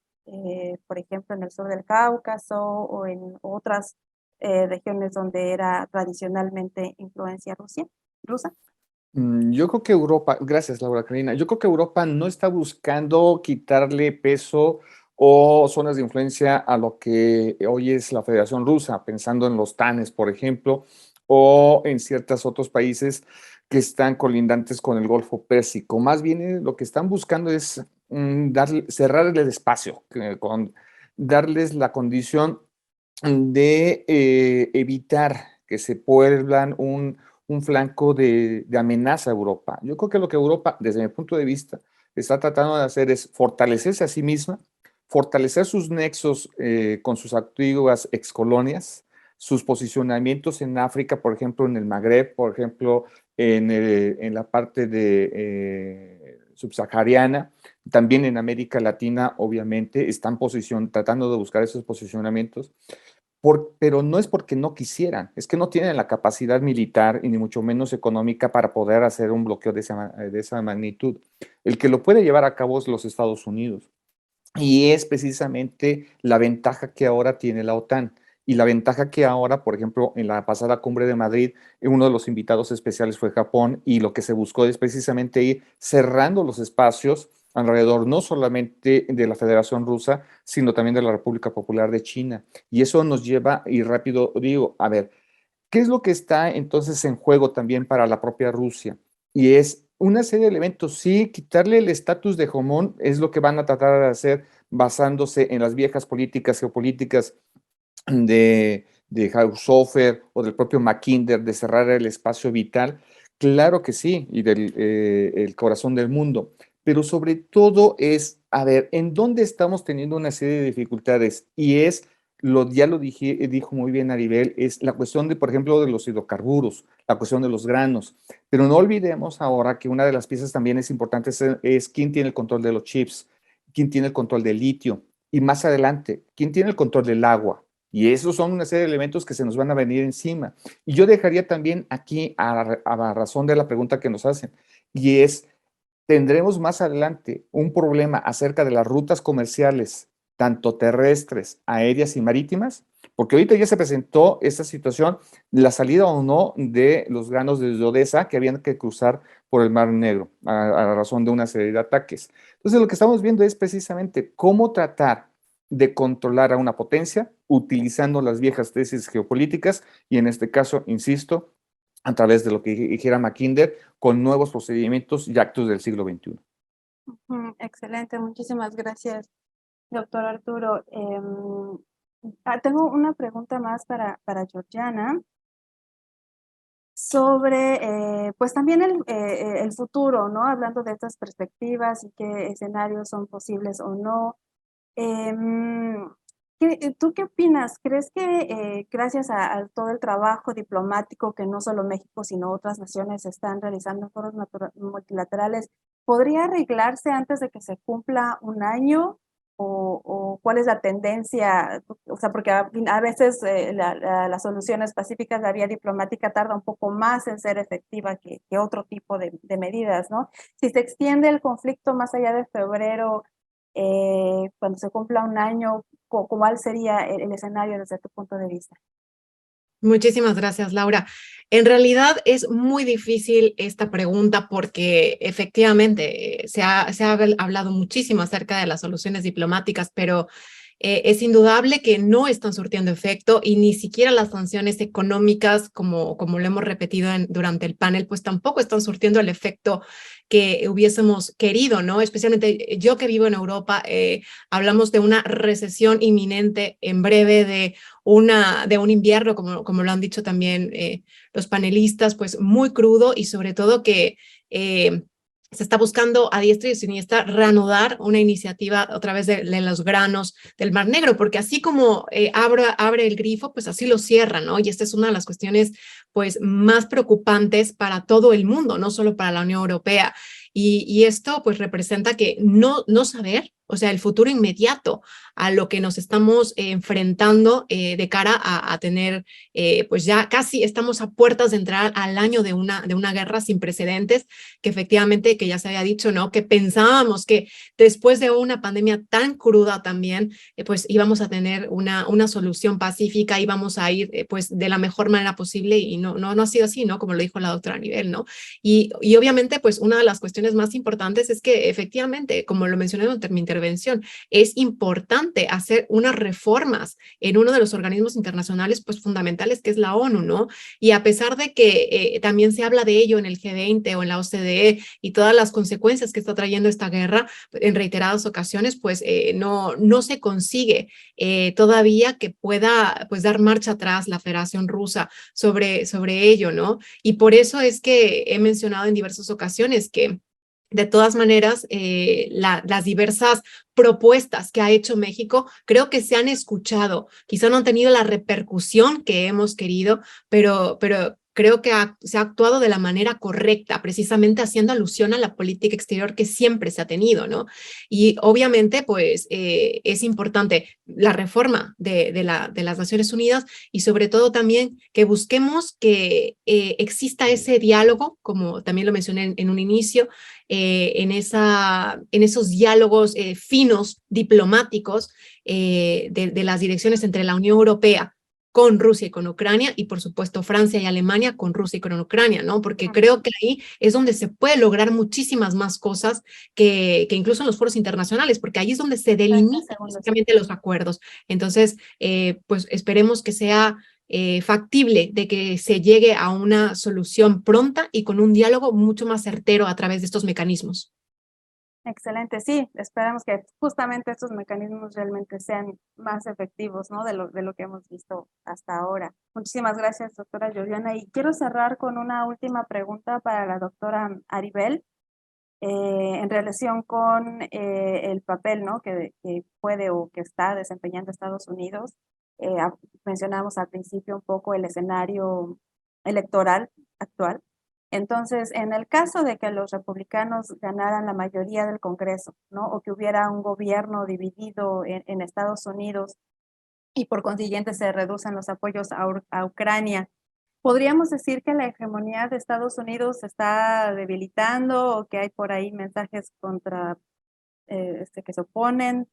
por ejemplo, en el sur del Cáucaso o en otras regiones donde era tradicionalmente influencia rusa? Yo creo que Europa, gracias Laura Karina, yo creo que Europa no está buscando quitarle peso o zonas de influencia a lo que hoy es la Federación Rusa, pensando en los TANES, por ejemplo, o en ciertos otros países que están colindantes con el Golfo Pérsico. Más bien lo que están buscando es cerrarle el espacio, darles la condición de evitar que se vuelvan un flanco de amenaza a Europa. Yo creo que lo que Europa, desde mi punto de vista, está tratando de hacer es fortalecerse a sí misma, fortalecer sus nexos con sus antiguas excolonias, sus posicionamientos en África, por ejemplo, en el Magreb, por ejemplo, en la parte de subsahariana, también en América Latina, obviamente, están tratando de buscar esos posicionamientos. Pero no es porque no quisieran, es que no tienen la capacidad militar y ni mucho menos económica para poder hacer un bloqueo de esa magnitud. El que lo puede llevar a cabo es los Estados Unidos. Y es precisamente la ventaja que ahora tiene la OTAN. Y la ventaja que ahora, por ejemplo, en la pasada cumbre de Madrid, uno de los invitados especiales fue Japón y lo que se buscó es precisamente ir cerrando los espacios alrededor no solamente de la Federación Rusa, sino también de la República Popular de China. Y eso nos lleva, y rápido digo, a ver, ¿qué es lo que está entonces en juego también para la propia Rusia? Y es una serie de elementos. Sí, quitarle el estatus de hegemón es lo que van a tratar de hacer basándose en las viejas políticas geopolíticas de Haushofer o del propio Mackinder de cerrar el espacio vital. Claro que sí, y del el corazón del mundo. Pero sobre todo es, a ver, ¿en dónde estamos teniendo una serie de dificultades? Y es ya lo dijo muy bien Aribel, es la cuestión de, por ejemplo, de los hidrocarburos, la cuestión de los granos. Pero no olvidemos ahora que una de las piezas también es importante es quién tiene el control de los chips, quién tiene el control del litio y más adelante, quién tiene el control del agua. Y esos son una serie de elementos que se nos van a venir encima. Y yo dejaría también aquí a la razón de la pregunta que nos hacen, y es, tendremos más adelante un problema acerca de las rutas comerciales, tanto terrestres, aéreas y marítimas, porque ahorita ya se presentó esta situación, la salida o no de los granos desde Odessa que habían que cruzar por el Mar Negro a razón de una serie de ataques. Entonces, lo que estamos viendo es precisamente cómo tratar de controlar a una potencia utilizando las viejas tesis geopolíticas y en este caso, insisto, a través de lo que dijera Mackinder, con nuevos procedimientos y actos del siglo XXI. Excelente, muchísimas gracias, doctor Arturo. Tengo una pregunta más para Georgiana sobre, pues también el futuro, ¿no? Hablando de estas perspectivas y qué escenarios son posibles o no. ¿Tú qué opinas? ¿Crees que gracias a todo el trabajo diplomático que no solo México, sino otras naciones están realizando en foros multilaterales, podría arreglarse antes de que se cumpla un año? ¿O cuál es la tendencia? O sea, porque a veces las soluciones pacíficas, la vía diplomática tarda un poco más en ser efectiva que otro tipo de medidas, ¿no? Si se extiende el conflicto más allá de febrero, cuando se cumpla un año, ¿cuál sería el escenario desde tu punto de vista? Muchísimas gracias, Laura. En realidad es muy difícil esta pregunta porque efectivamente se ha hablado muchísimo acerca de las soluciones diplomáticas, pero es indudable que no están surtiendo efecto y ni siquiera las sanciones económicas, como lo hemos repetido durante el panel, pues tampoco están surtiendo el efecto que hubiésemos querido, ¿no? Especialmente yo que vivo en Europa, hablamos de una recesión inminente en breve, de un invierno, como lo han dicho también los panelistas, pues muy crudo y sobre todo que se está buscando a diestra y siniestra reanudar una iniciativa a través de los granos del Mar Negro, porque así como abre el grifo, pues así lo cierra, ¿no? Y esta es una de las cuestiones pues más preocupantes para todo el mundo, no solo para la Unión Europea. Y esto pues representa que no saber, o sea, el futuro inmediato a lo que nos estamos enfrentando de cara a tener, pues ya casi estamos a puertas de entrar al año de una guerra sin precedentes, que efectivamente, que ya se había dicho, ¿no? Que pensábamos que después de una pandemia tan cruda también, pues íbamos a tener una solución pacífica, íbamos a ir pues de la mejor manera posible y no ha sido así, ¿no? Como lo dijo la doctora Anibel, ¿no? Y obviamente, pues una de las cuestiones más importantes es que efectivamente, como lo mencioné en mi intervención, es importante hacer unas reformas en uno de los organismos internacionales pues fundamentales que es la ONU, ¿no? Y a pesar de que también se habla de ello en el G20 o en la OCDE y todas las consecuencias que está trayendo esta guerra en reiteradas ocasiones, pues no se consigue todavía que pueda pues dar marcha atrás la Federación Rusa sobre ello, ¿no? Y por eso es que he mencionado en diversas ocasiones que de todas maneras, las diversas propuestas que ha hecho México creo que se han escuchado. Quizá no han tenido la repercusión que hemos querido, pero creo que se ha actuado de la manera correcta, precisamente haciendo alusión a la política exterior que siempre se ha tenido, ¿no? Y obviamente, pues, es importante la reforma de las Naciones Unidas y sobre todo también que busquemos que exista ese diálogo, como también lo mencioné en un inicio, en esos diálogos finos, diplomáticos, de las direcciones entre la Unión Europea con Rusia y con Ucrania, y por supuesto Francia y Alemania con Rusia y con Ucrania, ¿no? Porque creo que ahí es donde se puede lograr muchísimas más cosas que incluso en los foros internacionales, porque ahí es donde se delimitan básicamente los acuerdos. Entonces, pues esperemos que sea factible de que se llegue a una solución pronta y con un diálogo mucho más certero a través de estos mecanismos. Excelente, sí, esperamos que justamente estos mecanismos realmente sean más efectivos, ¿no? De lo que hemos visto hasta ahora. Muchísimas gracias, doctora Georgiana. Y quiero cerrar con una última pregunta para la doctora Aribel, en relación con el papel, ¿no? que puede o que está desempeñando Estados Unidos. Mencionamos al principio un poco el escenario electoral actual. Entonces, en el caso de que los republicanos ganaran la mayoría del Congreso, ¿no? O que hubiera un gobierno dividido en Estados Unidos y por consiguiente se reducen los apoyos a Ucrania, ¿podríamos decir que la hegemonía de Estados Unidos se está debilitando o que hay por ahí mensajes contra que se oponen?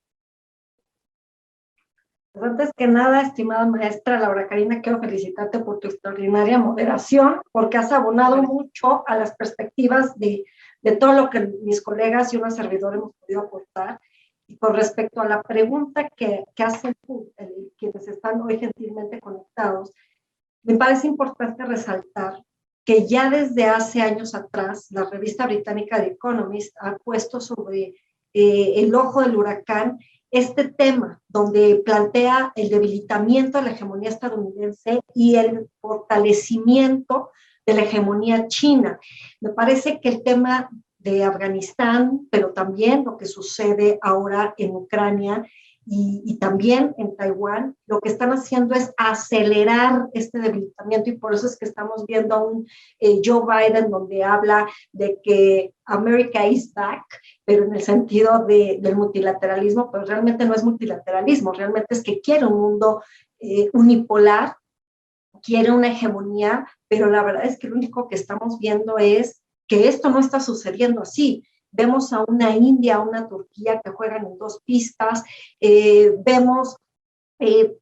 Antes que nada, estimada maestra Laura Karina, quiero felicitarte por tu extraordinaria moderación, porque has abonado mucho a las perspectivas de todo lo que mis colegas y una servidora hemos podido aportar. Y con respecto a la pregunta que hacen quienes están hoy gentilmente conectados, me parece importante resaltar que ya desde hace años atrás, la revista británica The Economist ha puesto sobre el ojo del huracán este tema, donde plantea el debilitamiento de la hegemonía estadounidense y el fortalecimiento de la hegemonía china. Me parece que el tema de Afganistán, pero también lo que sucede ahora en Ucrania y también en Taiwán, lo que están haciendo es acelerar este debilitamiento, y por eso es que estamos viendo a un Joe Biden donde habla de que America is back, pero en el sentido del multilateralismo, pero realmente no es multilateralismo, realmente es que quiere un mundo unipolar, quiere una hegemonía, pero la verdad es que lo único que estamos viendo es que esto no está sucediendo así. Vemos a una India, a una Turquía que juegan en dos pistas, vemos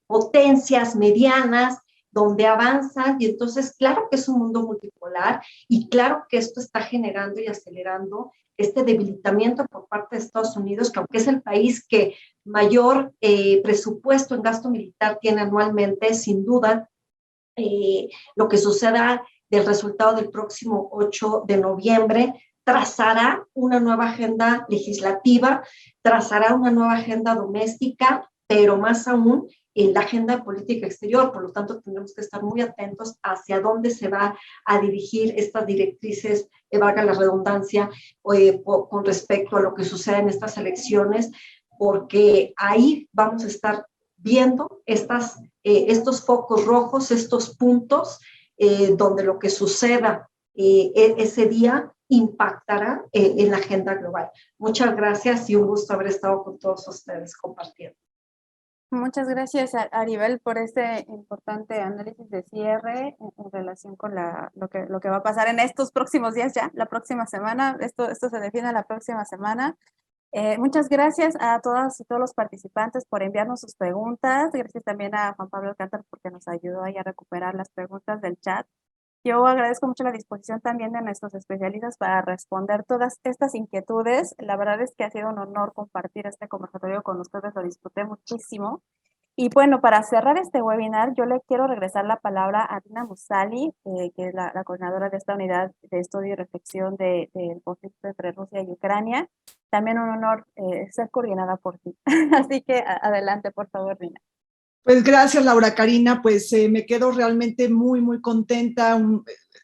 potencias medianas donde avanzan, y entonces claro que es un mundo multipolar, y claro que esto está generando y acelerando este debilitamiento por parte de Estados Unidos, que aunque es el país que mayor presupuesto en gasto militar tiene anualmente, sin duda, lo que suceda del resultado del próximo 8 de noviembre trazará una nueva agenda legislativa, trazará una nueva agenda doméstica, pero más aún en la agenda de política exterior. Por lo tanto, tendremos que estar muy atentos hacia dónde se va a dirigir estas directrices, valga la redundancia, con respecto a lo que sucede en estas elecciones, porque ahí vamos a estar viendo estos focos rojos, estos puntos donde lo que suceda ese día impactará en la agenda global. Muchas gracias y un gusto haber estado con todos ustedes compartiendo. Muchas gracias, Aribel, por este importante análisis de cierre en relación con lo que va a pasar en estos próximos días ya, la próxima semana. Esto se define la próxima semana. Muchas gracias a todas y todos los participantes por enviarnos sus preguntas. Gracias también a Juan Pablo Alcántar porque nos ayudó ahí a recuperar las preguntas del chat. Yo agradezco mucho la disposición también de nuestros especialistas para responder todas estas inquietudes. La verdad es que ha sido un honor compartir este conversatorio con ustedes, lo disfruté muchísimo. Y bueno, para cerrar este webinar, yo le quiero regresar la palabra a Rina Musali, que es la coordinadora de esta unidad de estudio y reflexión del conflicto entre Rusia y Ucrania. También un honor ser coordinada por ti. Así que adelante, por favor, Rina. Pues gracias, Laura Karina, pues me quedo realmente muy, muy contenta.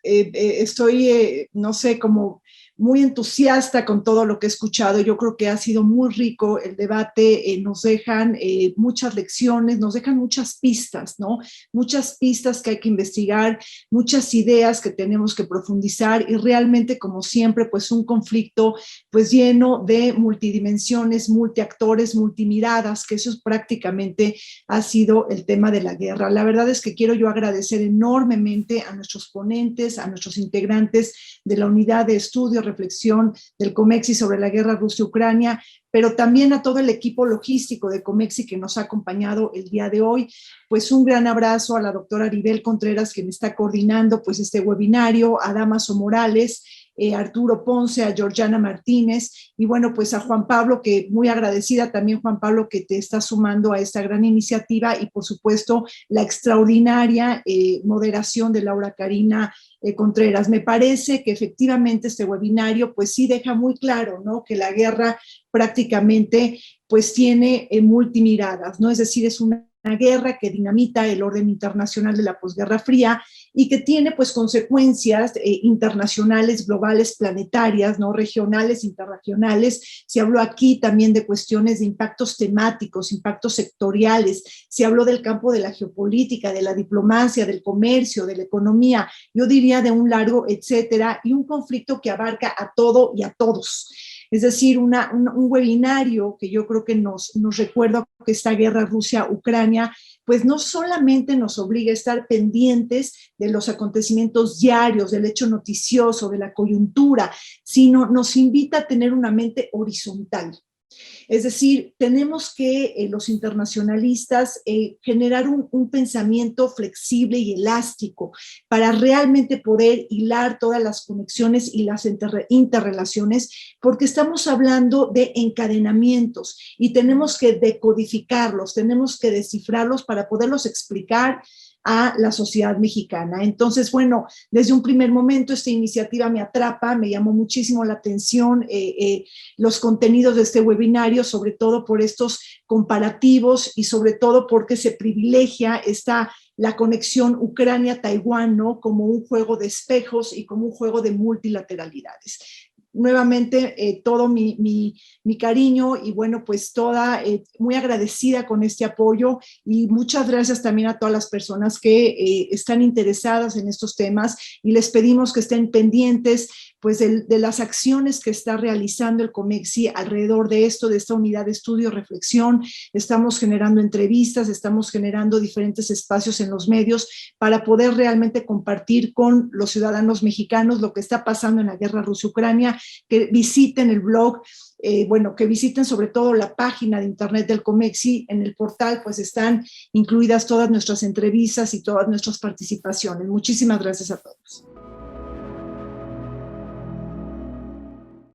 Estoy, no sé, como muy entusiasta con todo lo que he escuchado. Yo creo que ha sido muy rico el debate, nos dejan muchas lecciones, nos dejan muchas pistas, ¿no? Muchas pistas que hay que investigar, muchas ideas que tenemos que profundizar, y realmente, como siempre, pues un conflicto pues lleno de multidimensiones, multiactores, multimiradas, que eso es prácticamente ha sido el tema de la guerra. La verdad es que quiero yo agradecer enormemente a nuestros ponentes, a nuestros integrantes de la unidad de estudio, reflexión del COMEXI sobre la guerra Rusia-Ucrania, pero también a todo el equipo logístico de COMEXI que nos ha acompañado el día de hoy. Pues un gran abrazo a la doctora Aribel Contreras, que me está coordinando pues este webinario, a Damaso Morales, Arturo Ponce, a Georgiana Martínez y bueno, pues a Juan Pablo, que muy agradecida también, Juan Pablo, que te está sumando a esta gran iniciativa y por supuesto la extraordinaria moderación de Laura Karina Contreras. Me parece que efectivamente este webinario pues sí deja muy claro, ¿no?, que la guerra prácticamente pues tiene multimiradas, ¿no? Es decir, es una guerra que dinamita el orden internacional de la posguerra fría y que tiene pues consecuencias internacionales, globales, planetarias, ¿no?, regionales, interregionales. Se habló aquí también de cuestiones de impactos temáticos, impactos sectoriales, se habló del campo de la geopolítica, de la diplomacia, del comercio, de la economía, yo diría de un largo etcétera, y un conflicto que abarca a todo y a todos. Es decir, un webinario que yo creo que nos recuerda que esta guerra Rusia-Ucrania pues no solamente nos obliga a estar pendientes de los acontecimientos diarios, del hecho noticioso, de la coyuntura, sino nos invita a tener una mente horizontal. Es decir, tenemos que los internacionalistas generar un pensamiento flexible y elástico para realmente poder hilar todas las conexiones y las interrelaciones, porque estamos hablando de encadenamientos y tenemos que decodificarlos, tenemos que descifrarlos para poderlos explicar a la sociedad mexicana. Entonces, bueno, desde un primer momento esta iniciativa me atrapa, me llamó muchísimo la atención los contenidos de este webinario, sobre todo por estos comparativos y sobre todo porque se privilegia la conexión Ucrania-Taiwán, ¿no?, como un juego de espejos y como un juego de multilateralidades. Nuevamente, todo mi cariño y bueno, pues muy agradecida con este apoyo y muchas gracias también a todas las personas que están interesadas en estos temas y les pedimos que estén pendientes pues de las acciones que está realizando el COMEXI alrededor de esto, de esta unidad de estudio, reflexión. Estamos generando entrevistas, estamos generando diferentes espacios en los medios para poder realmente compartir con los ciudadanos mexicanos lo que está pasando en la guerra Rusia-Ucrania, que visiten el blog, que visiten sobre todo la página de internet del COMEXI. En el portal pues están incluidas todas nuestras entrevistas y todas nuestras participaciones. Muchísimas gracias a todos.